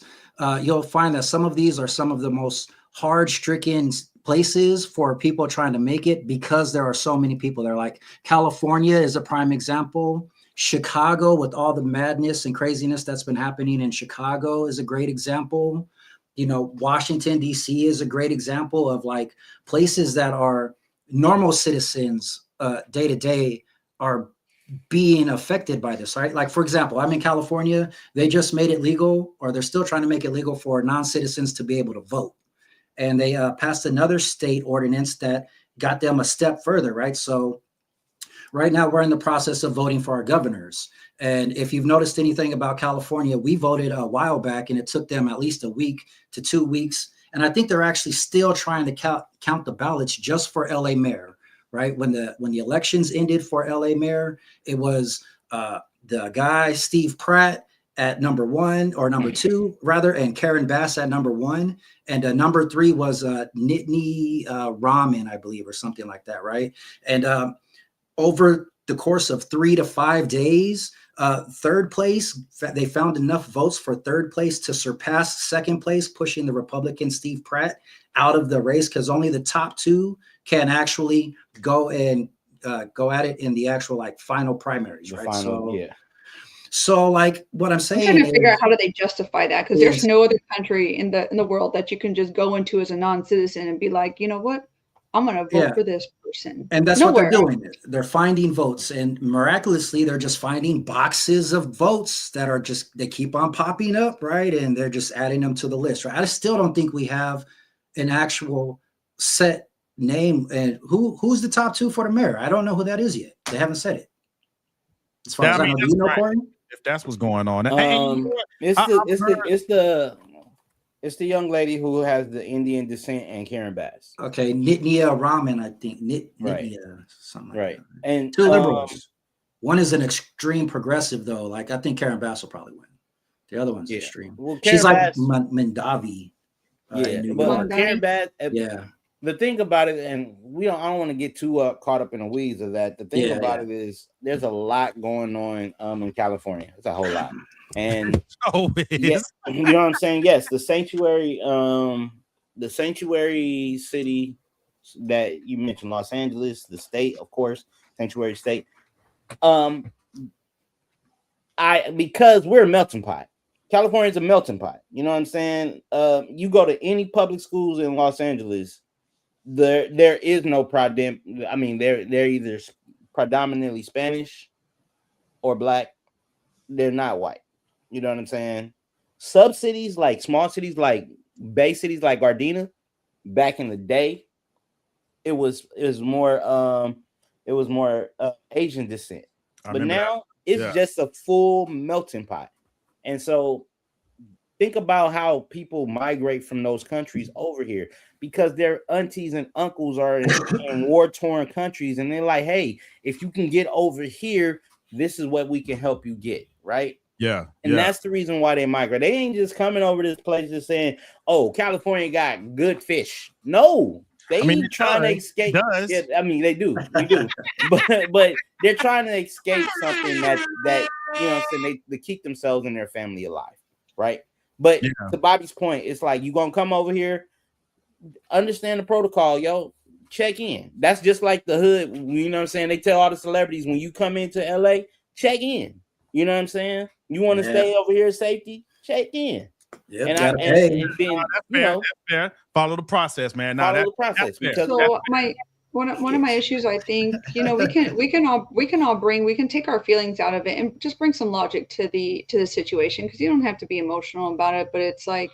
you'll find that some of these are some of the most hard-stricken places for people trying to make it, because there are so many people there. Like, California is a prime example. Chicago, with all the madness and craziness that's been happening in Chicago, is a great example. Washington, D.C. is a great example of like places that are normal citizens day to day are being affected by this, right? Like, for example, I'm in California. They just made it legal, or they're still trying to make it legal for non-citizens to be able to vote. And they passed another state ordinance that got them a step further, right? So right now we're in the process of voting for our governors. And if you've noticed anything about California, we voted a while back and it took them at least a week to 2 weeks. And I think they're actually still trying to count the ballots just for LA mayor, right? When the elections ended for LA mayor, it was the guy, Steve Pratt, at number 1 or number 2 rather, and Karen Bass at number 1. And number 3 was Nittany Raman, I believe, or something like that, right? And over the course of 3 to 5 days, third place, they found enough votes for third place to surpass second place, pushing the Republican Steve Pratt out of the race, because only the top 2 can actually go and go at it in the actual like final primaries, right? So like what I'm saying, I'm trying to figure out how do they justify that, because there's no other country in the world that you can just go into as a non-citizen and be like, you know what, I'm going to vote for this person. And that's what they're doing. They're finding votes, and miraculously they're just finding boxes of votes that are just, they keep on popping up, right? And they're just adding them to the list, right? I still don't think we have an actual set name. And who's the top 2 for the mayor? I don't know who that is yet. They haven't said it. As far as I know, do you know, Corey? If that's what's going on. It's the young lady who has the Indian descent and Karen Bass. Okay, Nittany Raman, I think. Right. Something right. Like that. And 2 liberals. One is an extreme progressive, though. Like, I think Karen Bass will probably win. The other one's extreme. Well, she's like Bass, Mandavi. Karen Bass. Yeah. The thing about it, and I don't want to get too caught up in the weeds of that. The thing about it is there's a lot going on in California. It's a whole lot. And you know what I'm saying? Yes, the sanctuary city that you mentioned, Los Angeles, the state, of course, sanctuary state. Because we're a melting pot. California's a melting pot. You know what I'm saying? You go to any public schools in Los Angeles, there is no they're either predominantly Spanish or Black. They're not white. You know what I'm saying? Sub cities, like small cities, like bay cities, like Gardena, back in the day, it was more Asian descent. But now it's just a full melting pot. And so think about how people migrate from those countries over here, because their aunties and uncles are in war-torn countries, and they're like, hey, if you can get over here, this is what we can help you get, right? Yeah. And that's the reason why they migrate. They ain't just coming over this place just saying, oh, California got good fish. No, they ain't trying to escape. Yeah, they do. but they're trying to escape something that you know what I'm saying, they keep themselves and their family alive, right? But to Bobby's point, it's like, you gonna come over here, understand the protocol, yo, check in. That's just like the hood, you know what I'm saying? They tell all the celebrities, when you come into LA, check in. You know what I'm saying? You want to stay over here safety, check in. Yeah, and that's fair. Follow the process, man. Follow the process. So one of my issues, I think, we can all take our feelings out of it and just bring some logic to the situation, because you don't have to be emotional about it. But it's like,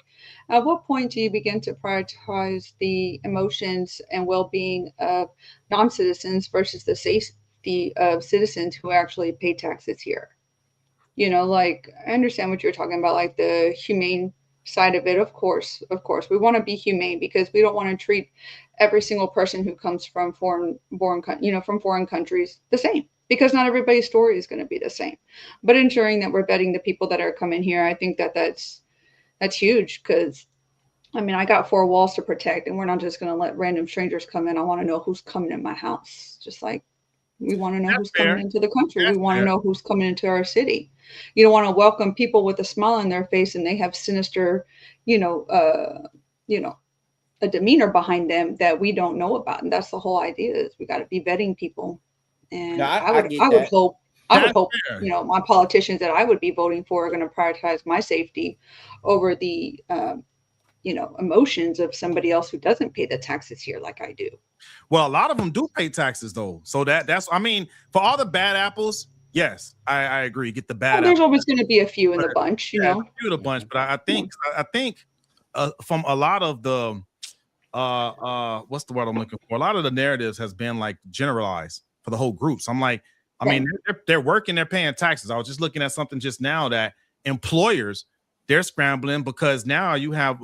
at what point do you begin to prioritize the emotions and well-being of non-citizens versus the safety of citizens who actually pay taxes here? I understand what you're talking about, like the humane side of it. Of course, we want to be humane, because we don't want to treat every single person who comes from foreign countries the same, because not everybody's story is going to be the same. But ensuring that we're vetting the people that are coming here, I think that's huge, because I got 4 walls to protect, and we're not just going to let random strangers come in. I want to know who's coming in my house, just like we want to know who's coming into the country. We want to know who's coming into our city. You don't want to welcome people with a smile on their face and they have sinister, a demeanor behind them that we don't know about. And that's the whole idea, is we got to be vetting people. And I would hope, my politicians that I would be voting for are going to prioritize my safety over the, emotions of somebody else who doesn't pay the taxes here like I do. Well, a lot of them do pay taxes, though. So that's for all the bad apples, yes, I agree. Get the bad. There's always going to be a few in the bunch, a few in the bunch. But I think from a lot of the what's the word I'm looking for? A lot of the narratives has been like generalized for the whole group. So I'm like, I mean, they're working, they're paying taxes. I was just looking at something just now that employers, they're scrambling because now you have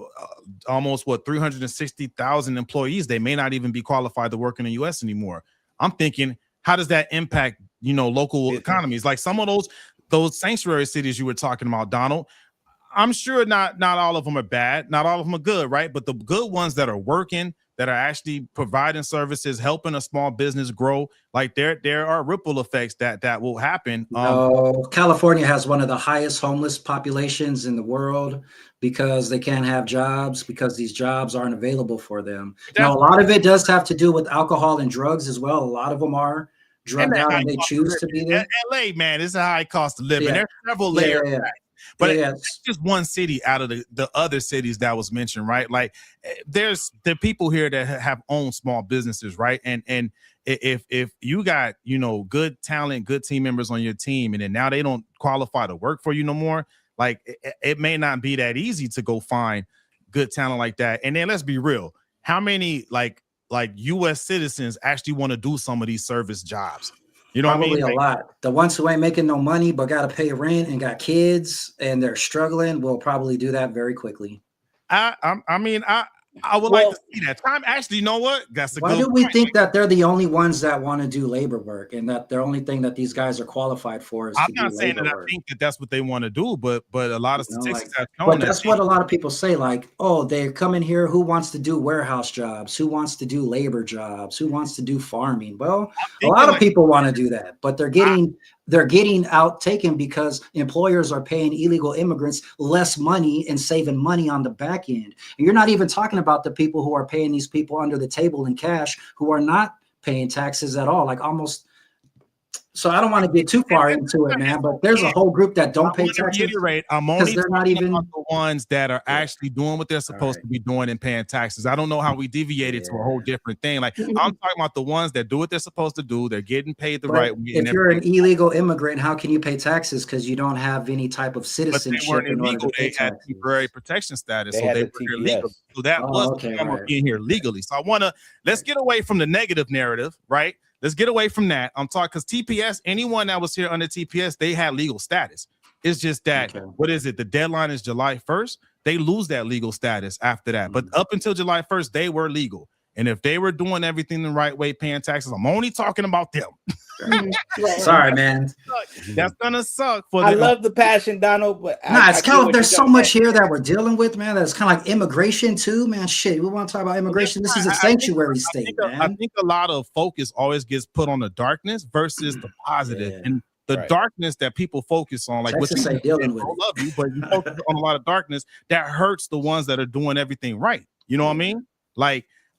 almost 360,000 employees. They may not even be qualified to work in the U.S. anymore. I'm thinking, how does that impact, local economies? Like some of those sanctuary cities you were talking about, Donald. I'm sure not all of them are bad, not all of them are good, right? But the good ones that are working, that are actually providing services, helping a small business grow, like there are ripple effects that will happen. California has one of the highest homeless populations in the world because they can't have jobs because these jobs aren't available for them. Now, a lot of it does have to do with alcohol and drugs as well. A lot of them are drugged out and they choose to be there. LA, man, it's a high cost of living. There's several layers. But it's just one city out of the other cities that was mentioned, right? Like there's the people here that have owned small businesses, right? And if you got, good talent, good team members on your team, and then now they don't qualify to work for you no more, like it may not be that easy to go find good talent like that. And then let's be real. How many like U.S. citizens actually want to do some of these service jobs? You know Probably what I mean? A lot. The ones who ain't making no money but got to pay rent and got kids and they're struggling will probably do that very quickly. I would like to see that. Actually, you know what? That's a Why good do we point. think that they're the only ones that want to do labor work and that the only thing that these guys are qualified for is I'm to do not saying that labor work? I think that that's what they want to do, but a lot of statistics have shown but that's what a lot of people say, like, oh, they're coming here. Who wants to do warehouse jobs? Who wants to do labor jobs? Who wants to do farming? Well, a lot of people want to do that, but they're getting out taken because employers are paying illegal immigrants less money and saving money on the back end. And you're not even talking about the people who are paying these people under the table in cash who are not paying taxes at all, like almost. So I don't want to get too far into it, man, but there's a whole group that don't pay taxes. I'm only they're not even the ones that are actually doing what they're supposed to be doing and paying taxes. I don't know how we deviated to a whole different thing. Like I'm talking about the ones that do what they're supposed to do. They're getting paid the right way. If you're an illegal immigrant, how can you pay taxes? Because you don't have any type of citizenship in order to pay taxes. They had temporary protection status, so they were illegal. So that was being here legally. So let's get away from the negative narrative, right? Let's get away from that. I'm talking because TPS, anyone that was here under TPS, they had legal status. It's just that, what is it? The deadline is July 1st. They lose that legal status after that. But up until July 1st, they were legal. And if they were doing everything the right way, paying taxes, I'm only talking about them. Sorry, man. That's gonna suck. I love the passion, Donald, but it's kind of there's so much here that we're dealing with, man. That's kind of like immigration too, man. Shit, we want to talk about immigration. This is a sanctuary state, man. I think a lot of focus always gets put on the darkness versus the positive. And the darkness that people focus on, like what you say, dealing with, I love you, but you focus on a lot of darkness that hurts the ones that are doing everything right. You know what I mean?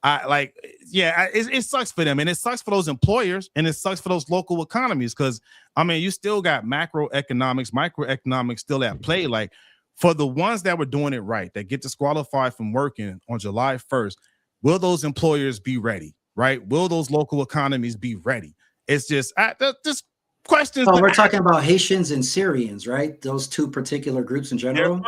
It sucks for them, and it sucks for those employers, and it sucks for those local economies because you still got macroeconomics, microeconomics still at play. Like for the ones that were doing it right, that get disqualified from working on July 1st, will those employers be ready? Right? Will those local economies be ready? It's just questions. Oh, we're talking about Haitians and Syrians, right? Those two particular groups in general.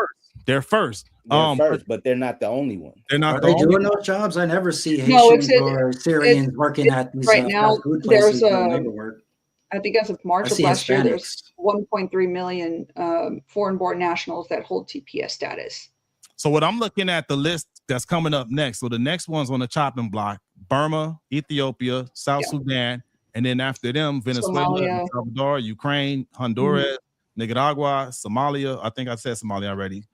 They're first. But they're not the only one. They're not. Are they doing those jobs? I never see Haitians or Syrians working at these right now. There's labor work. I think as of March of last year, there's 1.3 million foreign-born nationals that hold TPS status. So what I'm looking at the list that's coming up next. So the next one's on the chopping block: Burma, Ethiopia, South Sudan, and then after them, Venezuela, El Salvador, Ukraine, Honduras. Nicaragua, Somalia. I think I said Somalia already.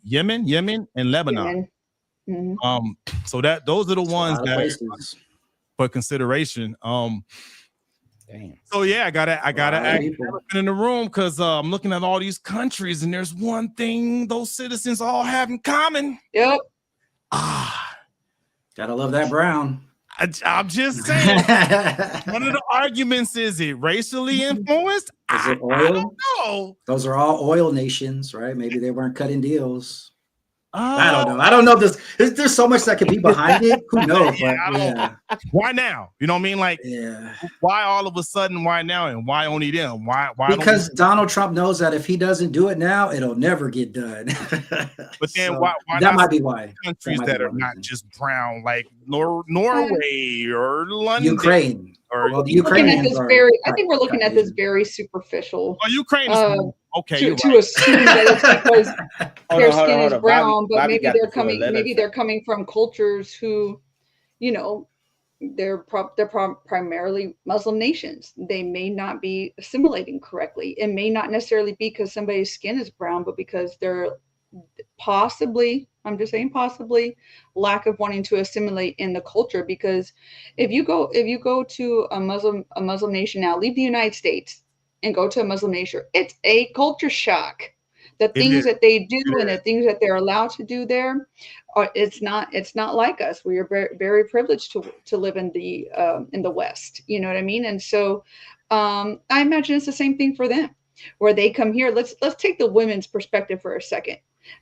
Yemen, and Lebanon. So those are the ones that are for consideration. Damn. So yeah, I gotta act in the room because I'm looking at all these countries, and there's one thing those citizens all have in common. Yep. Gotta love that brown. I'm just saying. One of the arguments is it racially influenced? Is it oil? I don't know. Those are all oil nations, right? Maybe they weren't cutting deals. I don't know. I don't know this. There's so much that could be behind it. Who knows? Yeah, But yeah. Why now? You know what I mean? Like, Yeah. why all of a sudden? Why now? And why only them? Why? Because Donald Trump knows that if he doesn't do it now, it'll never get done. But then So why that might be why. countries that are not just brown, like Norway or London, Ukraine, or well, the Looking at Ukrainians this are. I think we're looking at this very superficial. Oh, Ukraine is okay. To assume that it's because their skin is brown, but Bobby maybe got they're the floor. coming. Let Maybe us- they're coming from cultures who, you know, they're primarily Muslim nations. They may not be assimilating correctly. It may not necessarily be because somebody's skin is brown, but because they're possibly, I'm just saying possibly, lack of wanting to assimilate in the culture. Because if you go to a Muslim nation now, leave the United States and go to a Muslim nation, it's a culture shock. The things that they do and the things that they're allowed to do there, it's not like us. We are very, very privileged to live in the West. You know what I mean? And so I imagine it's the same thing for them, where they come here. Let's take the women's perspective for a second.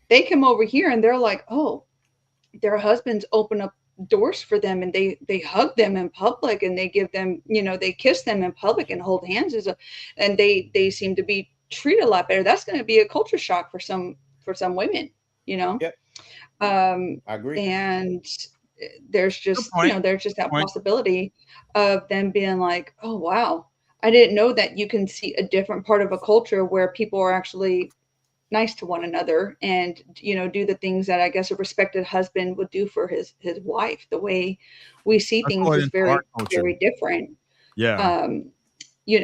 They come over here and they're like, oh, their husbands open up doors for them and they hug them in public and they give them, they kiss them in public and hold hands and they seem to be treated a lot better. That's going to be a culture shock for some women, Yep. I agree. And there's just there's just that possibility of them being like, oh wow, I didn't know that you can see a different part of a culture where people are actually nice to one another and do the things that I guess a respected husband would do for his wife. The way we see things is very, very different. Yeah.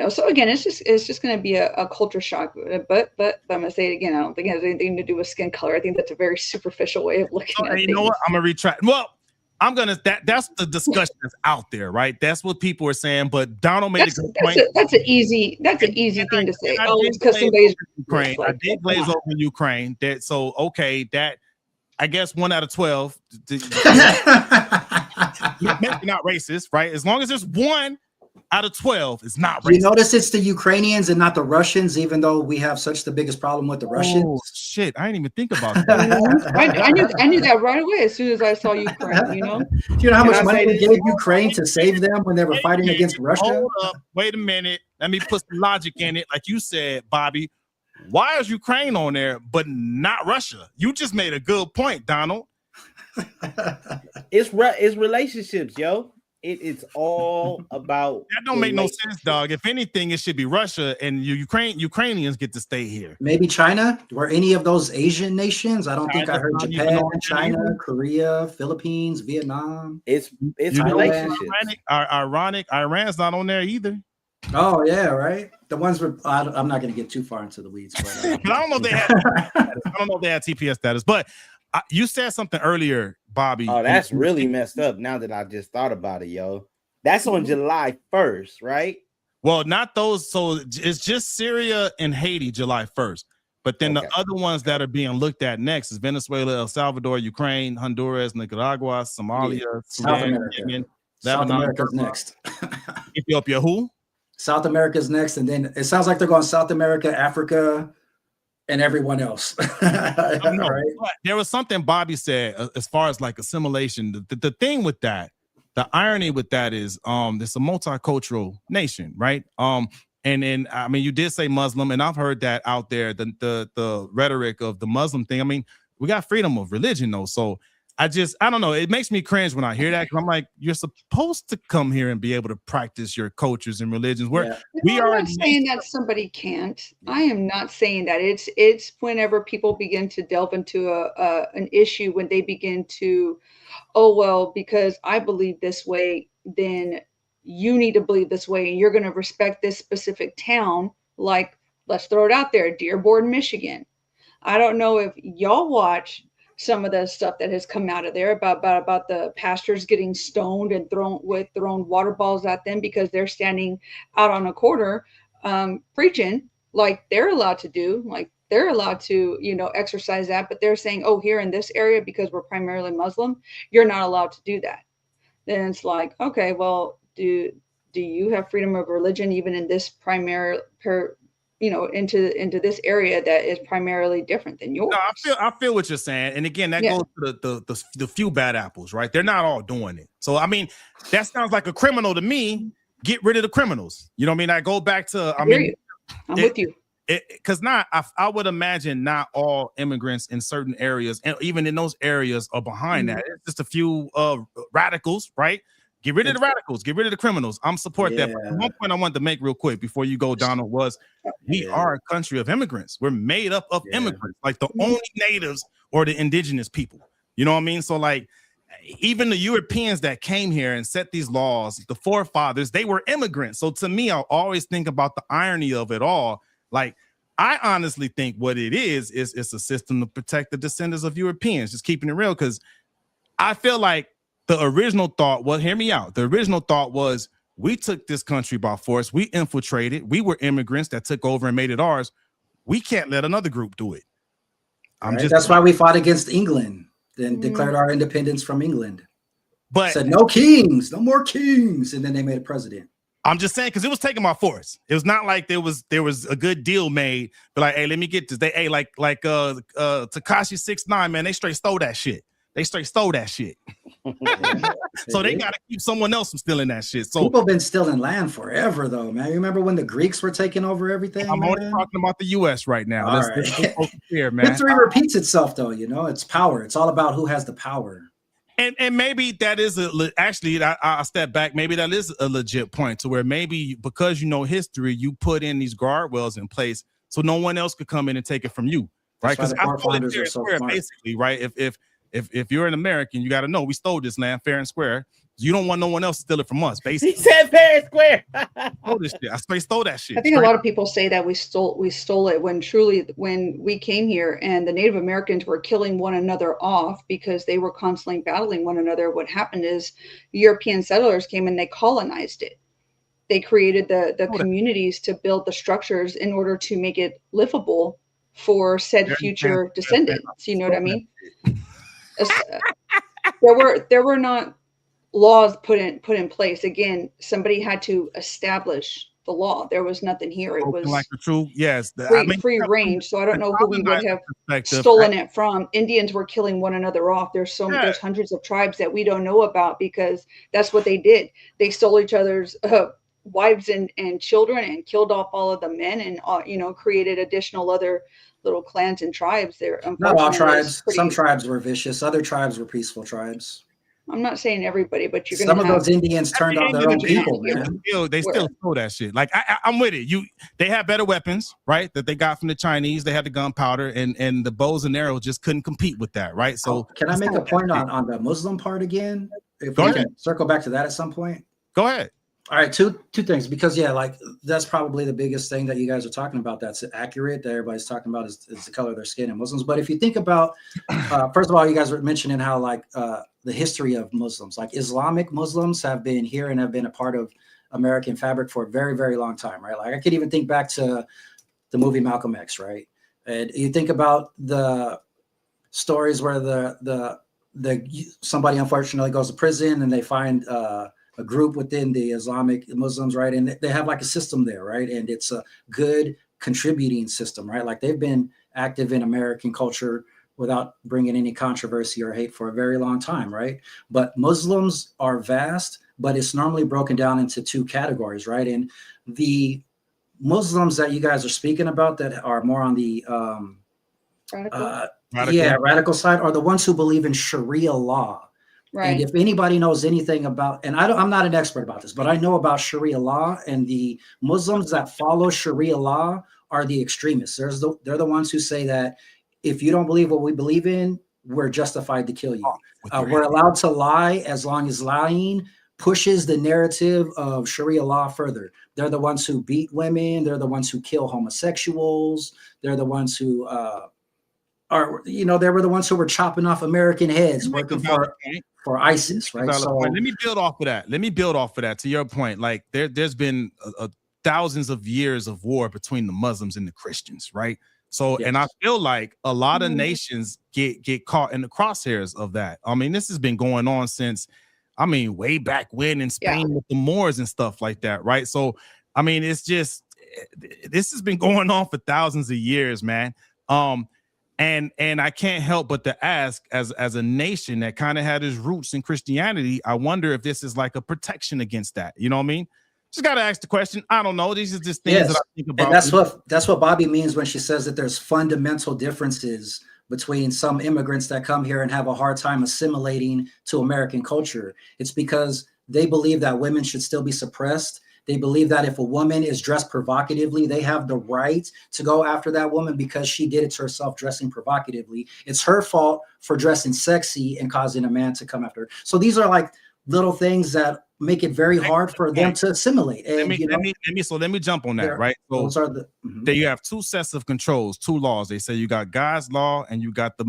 So again, it's just going to be a culture shock. But I'm going to say it again. I don't think it has anything to do with skin color. I think that's a very superficial way of looking at things. You know what? I'm gonna retract. Well, that's the discussion that's out there, right? That's what people are saying. But Donald made a good point. That's an easy thing to say. Oh, it's because somebody's Ukraine. I did glaze over Ukraine. That I guess 1 out of 12. Maybe not racist, right? As long as there's 1 out of 12, it's not racist. You notice it's the Ukrainians and not the Russians, even though we have such the biggest problem with the Russians. Oh shit! I didn't even think about that. I knew that right away as soon as I saw Ukraine. Do you know how much money we gave Ukraine to save them when they were fighting against Russia? Hold up! Wait a minute. Let me put some logic in it. Like you said, Bobby, why is Ukraine on there but not Russia? You just made a good point, Donald. It's relationships, yo. It's all about that. Don't make no sense, dog. If anything, it should be Russia and Ukrainians get to stay here. Maybe China or any of those Asian nations. I don't think I heard Japan, China, Korea, Philippines, Vietnam. It's relationships. Ironic. Iran's not on there either. Oh yeah, right. The ones where I'm not going to get too far into the weeds, but, but I don't know if they had. I don't know if they had TPS status, but. You said something earlier, Bobby. Oh, that's really messed up now that I just thought about it, yo. That's on July 1st, right? Well, not those. So it's just Syria and Haiti, July 1st. But then the other ones that are being looked at next is Venezuela, El Salvador, Ukraine, Honduras, Nicaragua, Somalia, Sudan, Yemen, South America's next. Ethiopia, who? South America's next. And then it sounds like they're going South America, Africa, and everyone else. Right? There was something Bobby said as far as like assimilation. The thing with that, the irony with that is it's a multicultural nation, right? And then I mean you did say Muslim, and I've heard that out there, the rhetoric of the Muslim thing. I mean, we got freedom of religion though. So I don't know. It makes me cringe when I hear that because I'm like, you're supposed to come here and be able to practice your cultures and religions. I'm not saying that somebody can't. I am not saying that. It's whenever people begin to delve into an issue, when they begin to, oh well, because I believe this way, then you need to believe this way, and you're going to respect this specific town. Like, let's throw it out there, Dearborn, Michigan. I don't know if y'all watch some of the stuff that has come out of there about the pastors getting stoned and thrown water balls at them because they're standing out on a corner preaching like they're allowed to do, like they're allowed to, exercise that. But they're saying, oh, here in this area, because we're primarily Muslim, you're not allowed to do that. Then it's like, okay, well, do you have freedom of religion even in this into this area that is primarily different than yours. No, I feel what you're saying, and again, that goes to the few bad apples, right? They're not all doing it. So I mean, that sounds like a criminal to me. Get rid of the criminals. You know what I mean? I go back to. I'm with you. Because I would imagine not all immigrants in certain areas, and even in those areas, are behind that. It's just a few radicals, right? Get rid of the radicals, get rid of the criminals. I'm support that. But one point I wanted to make real quick before you go, Donald, was we are a country of immigrants. We're made up of immigrants, like the only natives or the indigenous people. You know what I mean? So like, even the Europeans that came here and set these laws, the forefathers, they were immigrants. So to me, I always think about the irony of it all. Like, I honestly think what it is it's a system to protect the descendants of Europeans, just keeping it real. Because I feel like the original thought was, hear me out. The original thought was we took this country by force. We infiltrated. We were immigrants that took over and made it ours. We can't let another group do it. That's why we fought against England, then declared our independence from England. But said no kings, no more kings, and then they made a president. I'm just saying, because it was taken by force. It was not like there was a good deal made. But like, hey, let me get this. They like Tekashi 6ix9ine, man. They straight stole that shit. So they got to keep someone else from stealing that shit. So people have been stealing land forever, though, man. You remember when the Greeks were taking over everything? I'm only talking about the U.S. right now. Let's here, man. History repeats itself, though. You know, it's power. It's all about who has the power. And maybe that is actually, I'll step back. Maybe that is a legit point to where maybe because you know history, you put in these guardrails in place so no one else could come in and take it from you, right? Because I call it fair and square, basically, right? If you're an American, you got to know we stole this land fair and square. You don't want no one else to steal it from us, basically. He said fair and square. Stole this shit. I stole that shit. I think a lot of people say that we stole it when truly, when we came here and the Native Americans were killing one another off because they were constantly battling one another. What happened is European settlers came and they colonized it. They created the communities to build the structures in order to make it livable for said future descendants. You know what I mean? There were not laws put in place. Again, somebody had to establish the law. There was nothing here. It was like the truth. Yes, free range. So I don't know who we would have stolen it from. Indians were killing one another off. There's hundreds of tribes that we don't know about because that's what they did. They stole each other's wives and children and killed off all of the men and created additional other little clans and tribes there. Not all tribes. Some tribes were vicious. Other tribes were peaceful tribes. I'm not saying everybody, but you're going to. Some of those Indians turned on their own people, man. They still stole that shit. Like I'm with it. They have better weapons, right? That they got from the Chinese. They had the gunpowder, and the bows and arrows just couldn't compete with that, right? So can I make a point on the Muslim part again? If we can circle back to that at some point. Go ahead. All right, two things, because like that's probably the biggest thing that you guys are talking about that's accurate that everybody's talking about is the color of their skin and Muslims. But if you think about, first of all, you guys were mentioning how like the history of Muslims, like Islamic Muslims have been here and have been a part of American fabric for a very, very long time, right? Like I could even think back to the movie Malcolm X, right? And you think about the stories where the somebody unfortunately goes to prison and they find a group within the Islamic Muslims, right? And they have like a system there, right? And it's a good contributing system, right? Like they've been active in American culture without bringing any controversy or hate for a very long time, right? But Muslims are vast, but it's normally broken down into two categories, right? And the Muslims that you guys are speaking about that are more on the radical side are the ones who believe in Sharia law. Right. And if anybody knows anything about, and I'm not an expert about this, but I know about Sharia law, and the Muslims that follow Sharia law are the extremists. They're the ones who say that if you don't believe what we believe in, we're justified to kill you. We're allowed to lie as long as lying pushes the narrative of Sharia law further. They're the ones who beat women. They're the ones who kill homosexuals. They're the ones who they were the ones who were chopping off American heads working for ISIS, right? So let me build off of that. To your point, like there's been thousands of years of war between the Muslims and the Christians, right? So, and I feel like a lot of nations get caught in the crosshairs of that. I mean, this has been going on since, way back when in Spain with the Moors and stuff like that, right? So, I mean, it's just, this has been going on for thousands of years, man. And I can't help but to ask, as a nation that kind of had its roots in Christianity, I wonder if this is like a protection against that. You know what I mean? Just got to ask the question. I don't know. These are just things that I think about. And that's what Bobby means when she says that there's fundamental differences between some immigrants that come here and have a hard time assimilating to American culture. It's because they believe that women should still be suppressed. They believe that if a woman is dressed provocatively, they have the right to go after that woman because she did it to herself, dressing provocatively. It's her fault for dressing sexy and causing a man to come after her. So these are like little things that make it very hard for them to assimilate. And let me jump on that, right? So those are there you have two sets of controls, two laws. They say you got God's law and you got the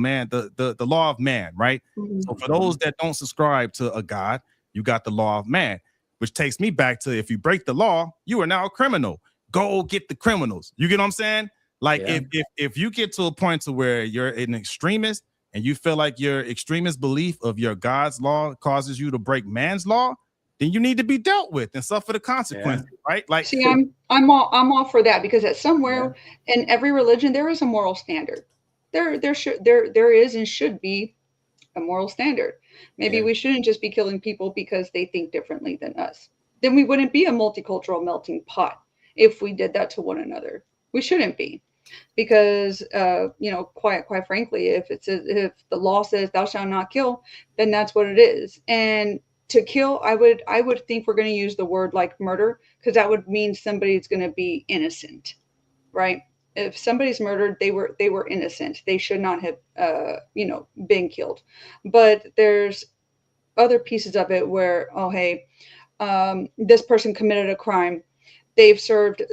law of man, right? Mm-hmm. So for those that don't subscribe to a God, you got the law of man, which takes me back to, if you break the law, you are now a criminal. Go get the criminals. You get what I'm saying? Like if you get to a point to where you're an extremist and you feel like your extremist belief of your God's law causes you to break man's law, then you need to be dealt with and suffer the consequences, right? Like, see, I'm all for that, because at somewhere in every religion there is a moral standard. There is and should be a moral standard. Maybe we shouldn't just be killing people because they think differently than us. Then we wouldn't be a multicultural melting pot if we did that to one another. We shouldn't be, because quite frankly, if the law says thou shalt not kill, then that's what it is. And to kill, I would think we're going to use the word like murder, because that would mean somebody's going to be innocent, right? If somebody's murdered, they were innocent. They should not have, been killed. But there's other pieces of it where, this person committed a crime. They've served,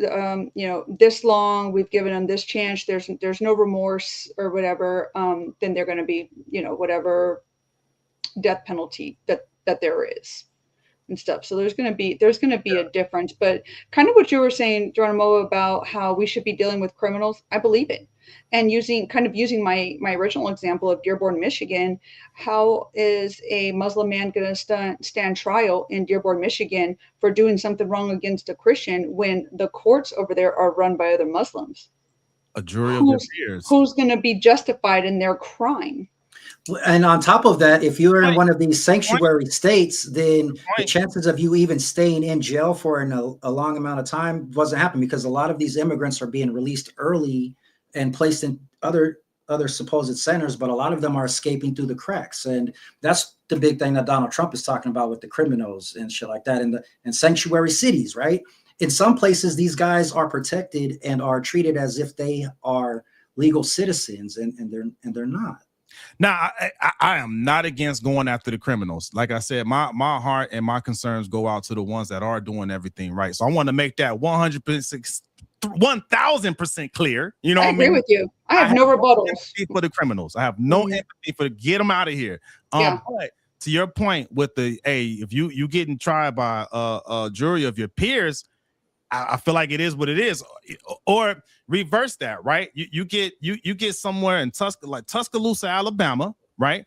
this long. We've given them this chance. There's no remorse or whatever. Then they're going to be, whatever death penalty that there is and stuff. So there's going to be a difference. But kind of what you were saying, Geronimo, about how we should be dealing with criminals, I believe it. And using my original example of Dearborn, Michigan, how is a Muslim man going to stand trial in Dearborn, Michigan for doing something wrong against a Christian when the courts over there are run by other Muslims? A jury of their peers. Who's going to be justified in their crime? And on top of that, if you're in one of these sanctuary states, then the chances of you even staying in jail for a long amount of time wasn't happening, because a lot of these immigrants are being released early and placed in other supposed centers, but a lot of them are escaping through the cracks. And that's the big thing that Donald Trump is talking about with the criminals and shit like that in sanctuary cities, right? In some places, these guys are protected and are treated as if they are legal citizens, and they're not. Now, I am not against going after the criminals. Like I said, my heart and my concerns go out to the ones that are doing everything right. So I want to make that 100%, 1000% clear. You know, I agree with you. I have no rebuttals for the criminals. I have no empathy for get them out of here. But to your point with if you getting tried by a jury of your peers, I feel like it is what it is. Or reverse that, right? You get somewhere in Tuscaloosa, Alabama, right?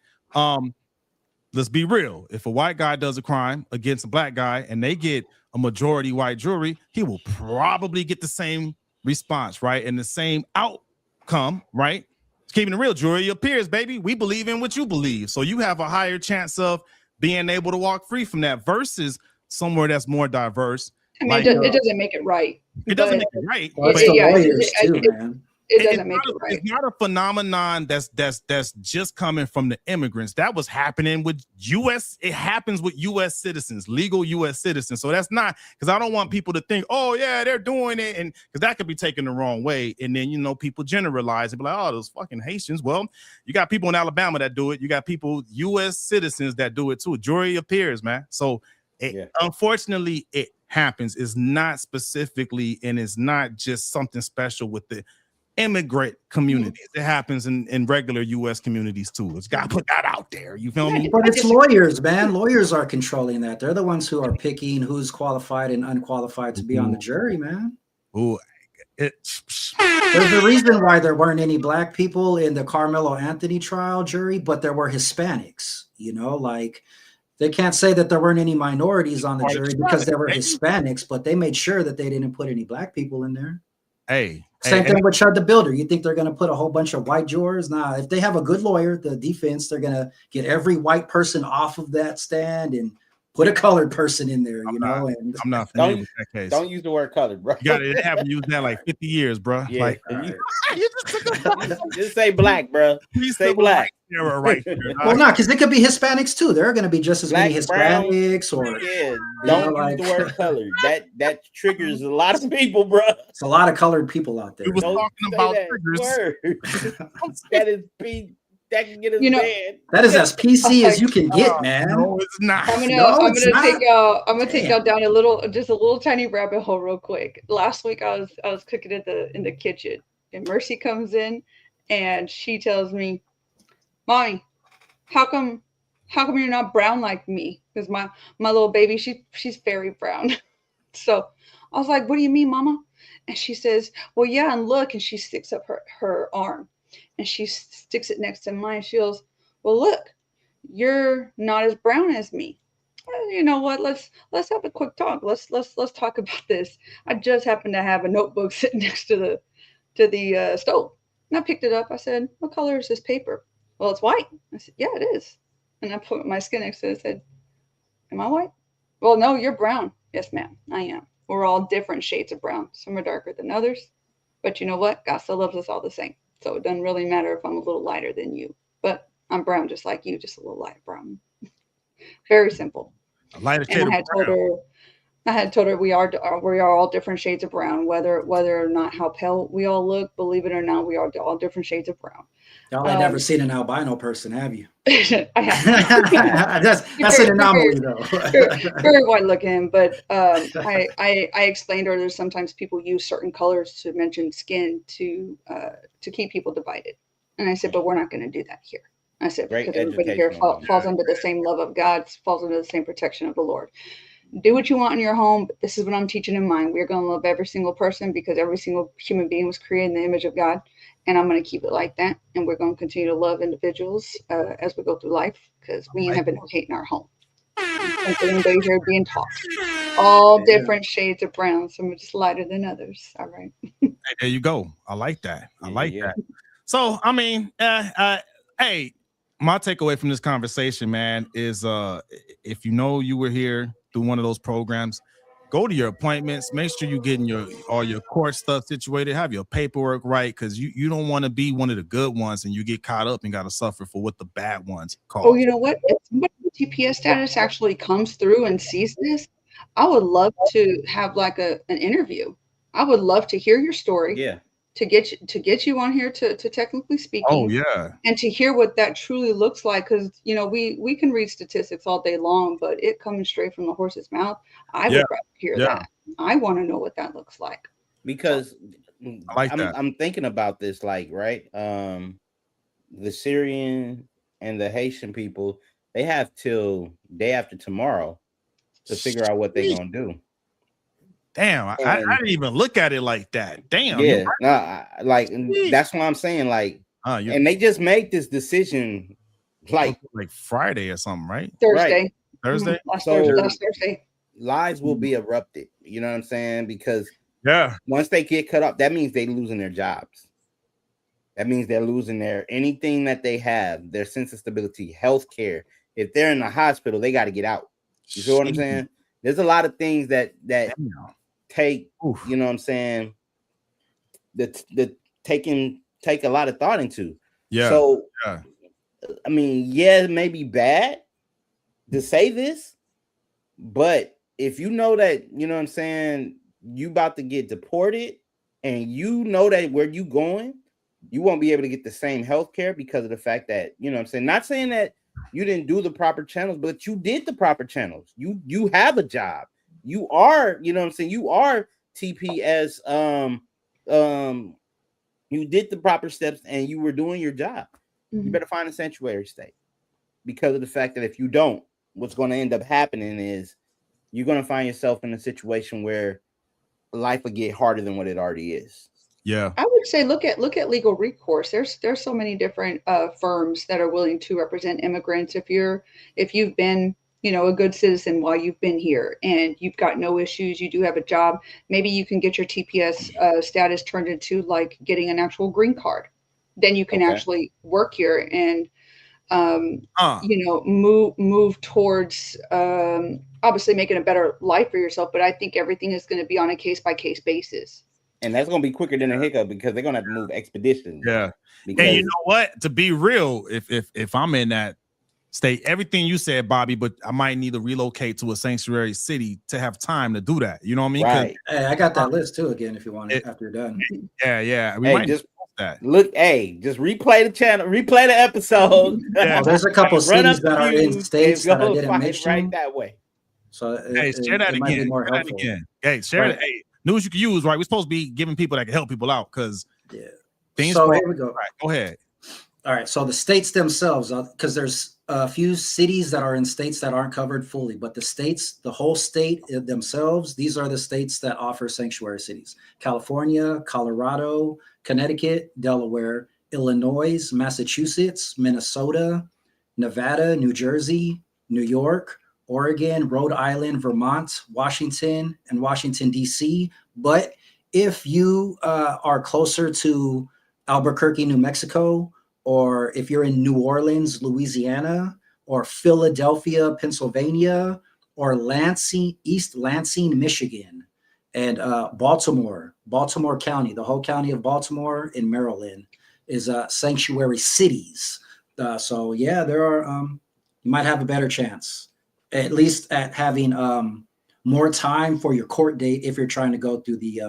Let's be real. If a white guy does a crime against a black guy and they get a majority white jury, he will probably get the same response, right? And the same outcome, right? Keeping it real, jury your peers, baby. We believe in what you believe. So you have a higher chance of being able to walk free from that versus somewhere that's more diverse. I mean, it doesn't make it right. It doesn't make it right. Well, it's the lawyers too, man. It doesn't make it right. It's not a phenomenon that's just coming from the immigrants. That was happening with it happens with U.S. citizens, legal U.S. citizens. So that's not, because I don't want people to think, oh yeah, they're doing it, and because that could be taken the wrong way. And then people generalize and be like, oh, those fucking Haitians. Well, you got people in Alabama that do it. You got people, U.S. citizens, that do it too. Jury of peers, man. So unfortunately, it happens. Is not specifically, and it's not just something special with the immigrant communities. It happens in regular U.S. communities too. It's got to put that out there. You feel me? But it's lawyers, man. Lawyers are controlling that. They're the ones who are picking who's qualified and unqualified to be on the jury, man. Ooh, there's a reason why there weren't any black people in the Carmelo Anthony trial jury, but there were Hispanics. They can't say that there weren't any minorities on the Right, jury shut because it, there were baby. Hispanics, but they made sure that they didn't put any black people in there. Hey, Same hey, thing with Chud the Builder. You think they're going to put a whole bunch of white jurors? Nah, if they have a good lawyer, the defense, they're going to get every white person off of that stand and put a colored person in there, you know? And I'm not familiar with that case. Don't use the word colored, bro. You got it. They haven't used that like 50 years, bro. Yeah. Like Right. you just took a Just say black, bro. Say black. Era right there. well, no, because it could be Hispanics too. There are going to be just as Black, many brown, Hispanics or Yeah, know, don't like- use the word colored. That triggers a lot of people, bro. it's a lot of colored people out there. We was Don't talking say about that triggers. word. That is that can get us You know- banned. That is as PC as you can get, Oh, man. No, it's not. I'm gonna No, I'm it's gonna take not. y'all I'm gonna take Damn. y'all down just a little tiny rabbit hole real quick. Last week I was cooking in the kitchen and Mercy comes in and she tells me, Mommy, how come you're not brown like me? Because my little baby, she's very brown. So I was like, what do you mean, Mama? And she says, well, yeah, and look, and she sticks up her arm and she sticks it next to mine. She goes, well, look, you're not as brown as me. Well, you know what? Let's have a quick talk. Let's talk about this. I just happened to have a notebook sitting next to the stove, and I picked it up. I said, "What color is this paper?" Well, it's white. I said, "Yeah, it is." And I put my skin next to it and said, "Am I white?" Well, no, you're brown. Yes, ma'am, I am. We're all different shades of brown. Some are darker than others, but you know what? God still loves us all the same. So it doesn't really matter if I'm a little lighter than you, but I'm brown just like you, just a little light brown. Very simple. A lighter shade And of brown. I had told her we are all different shades of brown, whether or not how pale we all look. Believe it or not, we are all different shades of brown. Y'all ain't never seen an albino person, have you? I have that's an anomaly, though. very white looking, but I explained earlier sometimes people use certain colors to mention skin to keep people divided, and I said, but we're not going to do that here. I said, Great because everybody here educational falls under the same love of God, falls under the same protection of the Lord. Do what you want in your home, but this is what I'm teaching in mine. We're going to love every single person because every single human being was created in the image of God. And I'm going to keep it like that. And we're going to continue to love individuals as we go through life because we ain't having no hate in our home. Anybody here being taught. All different shades of brown. Some are just lighter than others. All right. Hey, there you go. I like that. I like that. So, I mean, hey, my takeaway from this conversation, man, is if you know you were here through one of those programs, go to your appointments, make sure you're getting all your court stuff situated, have your paperwork right, because you don't want to be one of the good ones and you get caught up and got to suffer for what the bad ones cause. Oh, you know what? If somebody with TPS status actually comes through and sees this, I would love to have like an interview. I would love to hear your story. Yeah. To get you on here to technically speaking. Oh yeah. And to hear what that truly looks like, because you know we can read statistics all day long, but it coming straight from the horse's mouth, I would rather hear that. I want to know what that looks like. Because I like that. I'm thinking about this, like, right? The Syrian and the Haitian people, they have till day after tomorrow to figure out what they're gonna do. Damn, I didn't even look at it like that. Damn. Yeah, like that's what I'm saying. Like, and they just make this decision like Friday or something, right? Thursday. Right. Thursday. Last Thursday. Lives will be erupted. You know what I'm saying? Because once they get cut off, that means they're losing their jobs. That means they're losing anything that they have, their sense of stability, health care. If they're in the hospital, they got to get out. You see what I'm saying? There's a lot of things that take, you know what I'm saying, that take a lot of thought into. So I mean, it may be bad to say this, but if you know that, you know what I'm saying, you about to get deported and you know that where you going, you won't be able to get the same health care because of the fact that, you know what I'm saying, not saying that you didn't do the proper channels, but you did the proper channels. You have a job. You are, you know what I'm saying, you are TPS. You did the proper steps and you were doing your job. Mm-hmm. You better find a sanctuary state, because of the fact that if you don't, what's going to end up happening is you're going to find yourself in a situation where life will get harder than what it already is. Yeah, I would say look at legal recourse. There's so many different firms that are willing to represent immigrants. If you've been a good citizen while you've been here and you've got no issues, you do have a job, maybe you can get your TPS status turned into like getting an actual green card. Then you can actually work here and move towards obviously making a better life for yourself. But I think everything is going to be on a case-by-case basis. And that's going to be quicker than a hiccup because they're going to have to move expedition. Yeah. And you know what? To be real, if I'm in that state, everything you said, Bobby, but I might need to relocate to a sanctuary city to have time to do that. You know what I mean? Right. Hey, I got that list too again if you want it after you're done. Yeah. We might just that. Look, just replay the channel, replay the episode. Yeah, there's a couple cities that are in states that I didn't mention. Right that way. So share that again. Hey, share it. Hey, news you can use, right? We're supposed to be giving people that can help people out because things. So here we go. Right, go ahead. All right. So the states themselves, because there's a few cities that are in states that aren't covered fully, but the states, the whole state themselves, these are the states that offer sanctuary cities: California, Colorado, Connecticut, Delaware, Illinois, Massachusetts, Minnesota, Nevada, New Jersey, New York, Oregon, Rhode Island, Vermont, Washington, and Washington, D.C. But if you are closer to Albuquerque, New Mexico, or if you're in New Orleans, Louisiana, or Philadelphia, Pennsylvania, or East Lansing, Michigan, and Baltimore County, the whole county of Baltimore in Maryland is sanctuary cities. So yeah, there are, you might have a better chance, at least at having more time for your court date if you're trying to go through the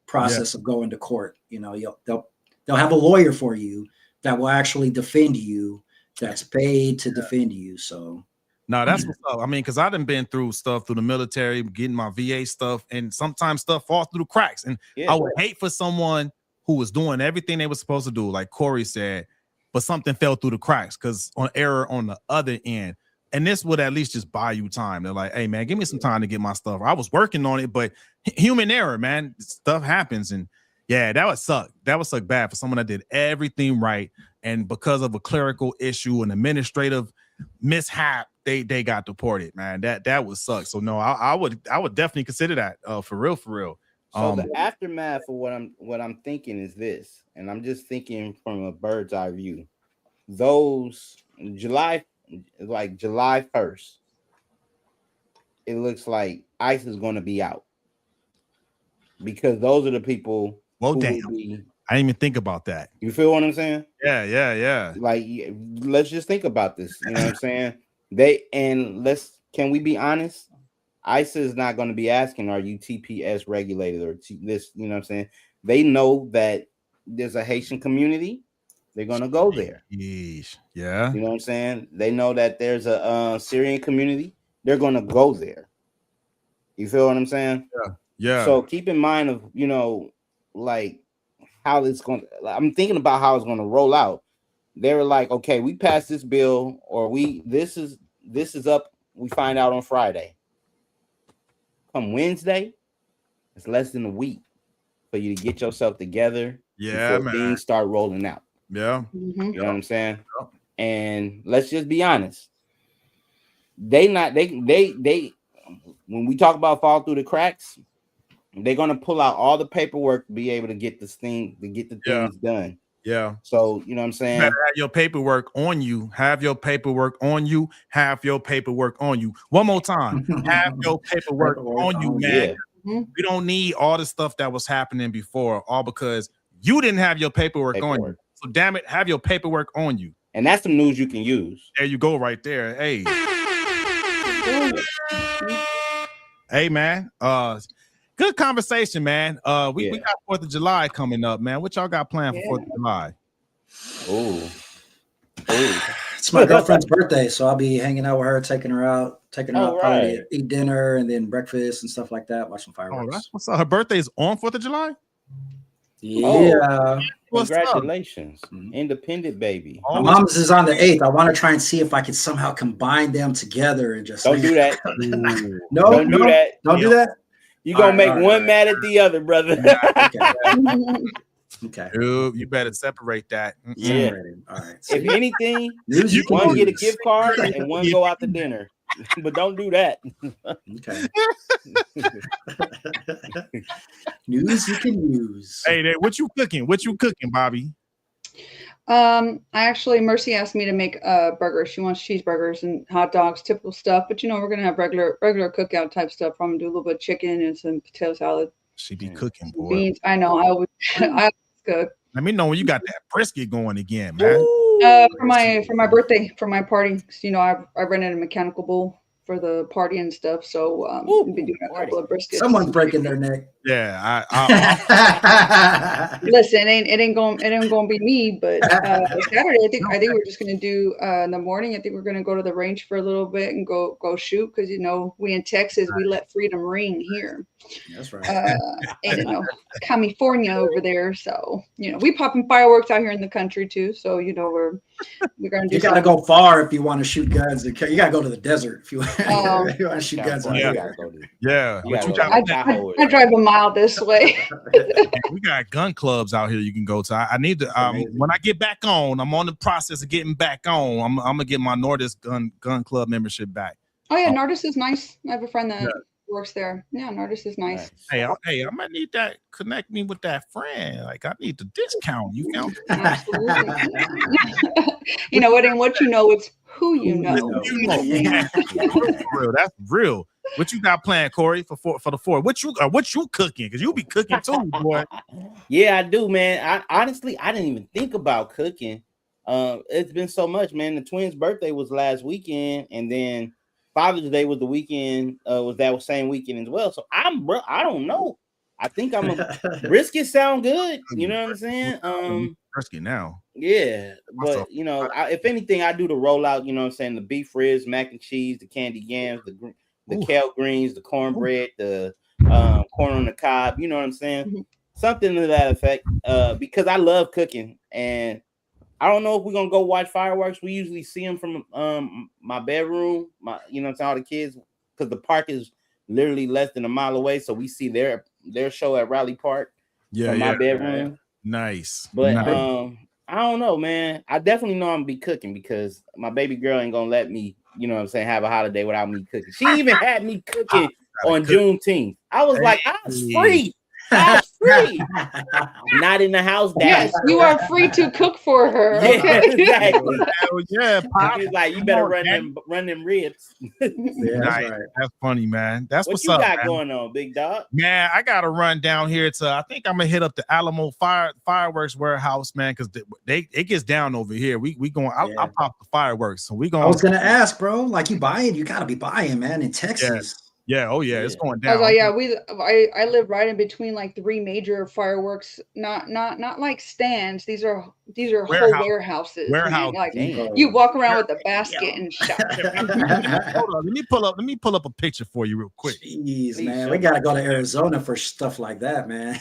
process of going to court. They'll have a lawyer for you that will actually defend you, that's paid to defend you. So no, that's what's up. I mean, because I done been through stuff through the military, getting my VA stuff, and sometimes stuff falls through the cracks. And I would hate for someone who was doing everything they were supposed to do, like Corey said, but something fell through the cracks because on error on the other end. And this would at least just buy you time. They're like, hey, man, give me some time to get my stuff. I was working on it, but human error, man, stuff happens. And yeah, that would suck. That would suck bad for someone that did everything right. And because of a clerical issue, an administrative mishap, they got deported, man. That would suck. So no, I would definitely consider that for real. So the aftermath of what I'm thinking is this, and I'm just thinking from a bird's eye view. Those July 1st, it looks like ICE is going to be out because those are the people. Well, damn. I didn't even think about that. You feel what I'm saying? Yeah. Like, let's just think about this. You know what I'm saying? Can we be honest? ICE is not going to be asking, are you TPS regulated or this? You know what I'm saying? They know that there's a Haitian community. They're going to go there. Yeesh. Yeah. You know what I'm saying? They know that there's a Syrian community. They're going to go there. You feel what I'm saying? Yeah. So keep in mind of, like how it's going to, I'm thinking about how it's going to roll out. They were like, okay, we passed this bill or this is up. We find out on Friday. Come Wednesday, it's less than a week for you to get yourself together. Yeah, man. Things start rolling out. Yeah. You know what I'm saying? Yep. And let's just be honest. They when we talk about fall through the cracks, they're gonna pull out all the paperwork to be able to get the things done. Yeah. So you know what I'm saying? You better have your paperwork on you. Have your paperwork on you. Have your paperwork on you. One more time. Have your paperwork on you, man. Yeah. We don't need all the stuff that was happening before, all because you didn't have your paperwork on you. So damn it, have your paperwork on you. And that's some news you can use. There you go, right there. Hey. Hey, man. Good conversation, man. We got 4th of July coming up, man. What y'all got planned for 4th of July? Oh. It's my girlfriend's birthday, so I'll be hanging out with her, taking her out probably eat dinner and then breakfast and stuff like that, watching fireworks. That's what's up. Her birthday's on 4th of July? Yeah. Congratulations. Independent baby. My mom's is on the 8th. I want to try and see if I could somehow combine them together and just don't do that. Don't do that. Don't do that. You're gonna make one mad at the other, brother. Okay. Dude, you better separate that. Yeah. All right. If anything, one get a gift card and one go out to dinner. but don't do that. Okay. News you can use. Hey, what you cooking? What you cooking, Bobby? I actually, Mercy asked me to make burgers. She wants cheeseburgers and hot dogs, typical stuff. But you know, we're gonna have regular cookout type stuff. I'm gonna do a little bit of chicken and some potato salad. She be cooking, boy. Beans. I know. I always cook. Let me know when you got that brisket going again, man. For my birthday, for my party. You know, I rented a mechanical bull for the party and stuff. So we've been doing a couple of briskets. Someone's breaking their neck. Yeah, Listen, it ain't gonna be me, but Saturday I think we're just gonna do in the morning. I think we're gonna go to the range for a little bit and go shoot because you know we in Texas we let freedom ring here. That's right. And you know California over there, so you know we popping fireworks out here in the country too. So you know we're gonna do. You gotta go far if you want to shoot guns. You gotta go to the desert if you want to shoot guns. Yeah. I drive a mile this way. We got gun clubs out here you can go to. I need to when I get back on, I'm on the process of getting back on. I'm gonna get my Nordis gun club membership back. Oh yeah, Nordis is nice. I have a friend that works there. Yeah, Nordis is nice. Hey, I might need that. Connect me with that friend. Like I need the discount. You know? Absolutely. You know, it ain't what you know, it's who you know. Yeah. That's real. What you got planned, Corey, for the 4th? What you cooking? Because you be cooking too, boy. Yeah, I do, man. I honestly didn't even think about cooking. It's been so much, man. The twins' birthday was last weekend, and then Father's Day was the weekend. Was that same weekend as well? So I don't know. I think I'm a brisket sound good. You know what I'm saying? Brisket now. Yeah, but you know, if anything, I do the rollout. You know what I'm saying? The beef ribs, mac and cheese, the candy yams, the kale greens, the cornbread, the corn on the cob. You know what I'm saying? Mm-hmm. Something to that effect. Because I love cooking, and I don't know if we're gonna go watch fireworks. We usually see them from my bedroom. You know what I'm saying? All the kids, because the park is literally less than a mile away, so we see their show at Raleigh Park. Yeah, from my bedroom. Yeah. Nice. But I don't know, man. I definitely know I'm gonna be cooking because my baby girl ain't gonna let me, you know what I'm saying, have a holiday without me cooking. She even had me cooking on Juneteenth. I was like, I was free. I was free. Not in the house, Dad. Yes, you are free to cook for her. Yeah, okay? Exactly. Hell yeah, Pop. He's like, you better run them ribs. Yeah, nice. Right. That's funny, man. That's what's you up, got man. going on, big dog. Man, I gotta run down here to. I think I'm gonna hit up the Alamo fireworks warehouse, man, because it gets down over here. We going. I'll pop the fireworks. So we going. I was gonna ask, bro. Like you buying? You gotta be buying, man, in Texas. Yeah. Yeah, oh yeah, it's going down. I was like, I live right in between like 3 major fireworks, not like stands. These are whole warehouses. Like you walk around with a basket and shop. Hold on, let me pull up a picture for you real quick. Jeez, man, we gotta go to Arizona for stuff like that, man.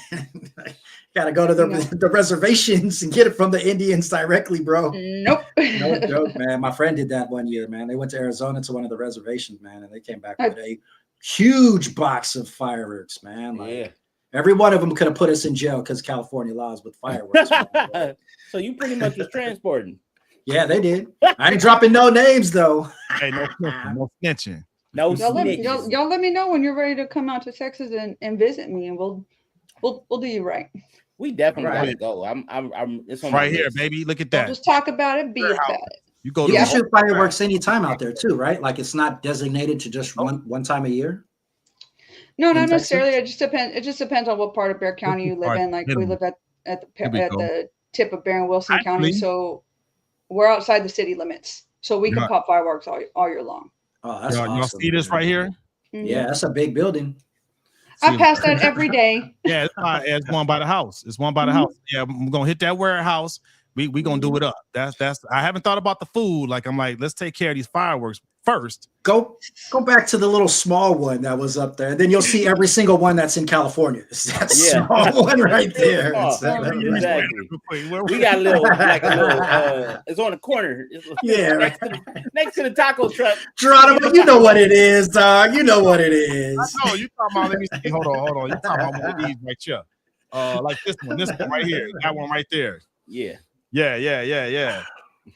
Gotta go to the reservations and get it from the Indians directly, bro. Nope. No joke, man. My friend did that one year, man. They went to Arizona to one of the reservations, man, and they came back with a huge box of fireworks, man. Like, every one of them could have put us in jail because California laws with fireworks. So you pretty much was transporting. Yeah, they did. I ain't dropping no names though. Hey, no snitching. No, y'all let me know when you're ready to come out to Texas and visit me, and we'll do you right. We definitely gotta go. It's on right here, baby. Look at that. Don't just talk about it, be about it. You go. You can shoot fireworks anytime out there too, right? Like it's not designated to just one time a year. No, not necessarily. It just depends on what part of Bexar County you live in. Like we live at the tip of Barron Wilson County, so we're outside the city limits, so we can pop fireworks all year long. Oh, that's awesome. Y'all see this right here? Mm-hmm. Yeah, that's a big building. I pass that every day. Yeah, it's one by the house. It's one by the house. Yeah, I'm gonna hit that warehouse. We gonna do it up. That's. I haven't thought about the food. Like I'm like, let's take care of these fireworks first. Go back to the little small one that was up there. Then you'll see every single one that's in California. It's that small one right there. Exactly. We got a little, it's on the corner. Next to the taco truck. Geronimo, you know what it is, dog. You know what it is. I know you talking about. Let me see. Hold on. You talking about one of these right here? Like this one right here. That one right there. Yeah. Yeah.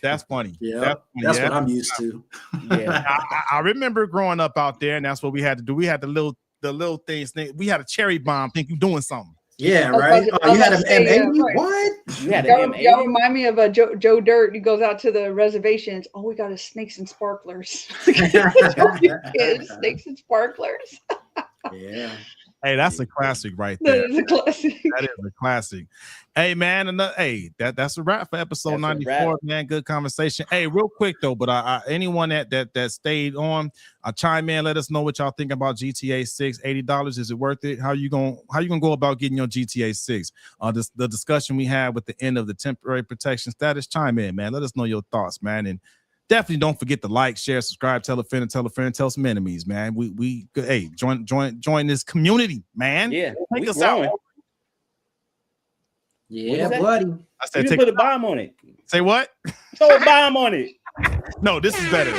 That's funny. Yeah, that's what I'm used to. Yeah. I remember growing up out there, and that's what we had to do. We had the little things. We had a cherry bomb. Think you're doing something. Yeah, right. Oh, you had an M80? Right. What? You had Y'all an M80? remind me of Joe Dirt. He goes out to the reservations. Oh, we got snakes and sparklers. Snakes and sparklers. Yeah. Hey, that's a classic right there. That is a classic. That is a classic. Hey, man, that's a wrap for episode 94, man. Good conversation. Hey, real quick though, but anyone that stayed on, chime in, let us know what y'all think about GTA 6. $80, is it worth it? How you gonna go about getting your GTA 6? The discussion we had with the end of the temporary protection status, chime in, man. Let us know your thoughts, man. And definitely don't forget to like, share, subscribe, tell a friend, tell some enemies, man. We hey, join this community, man. Yeah, take us out. Yeah, buddy. I said, put a bomb on it. Say what? Throw a bomb on it. No, this is better.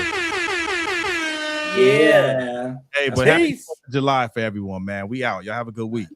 Yeah. Hey, but happy 4th of July for everyone, man. We out. Y'all have a good week.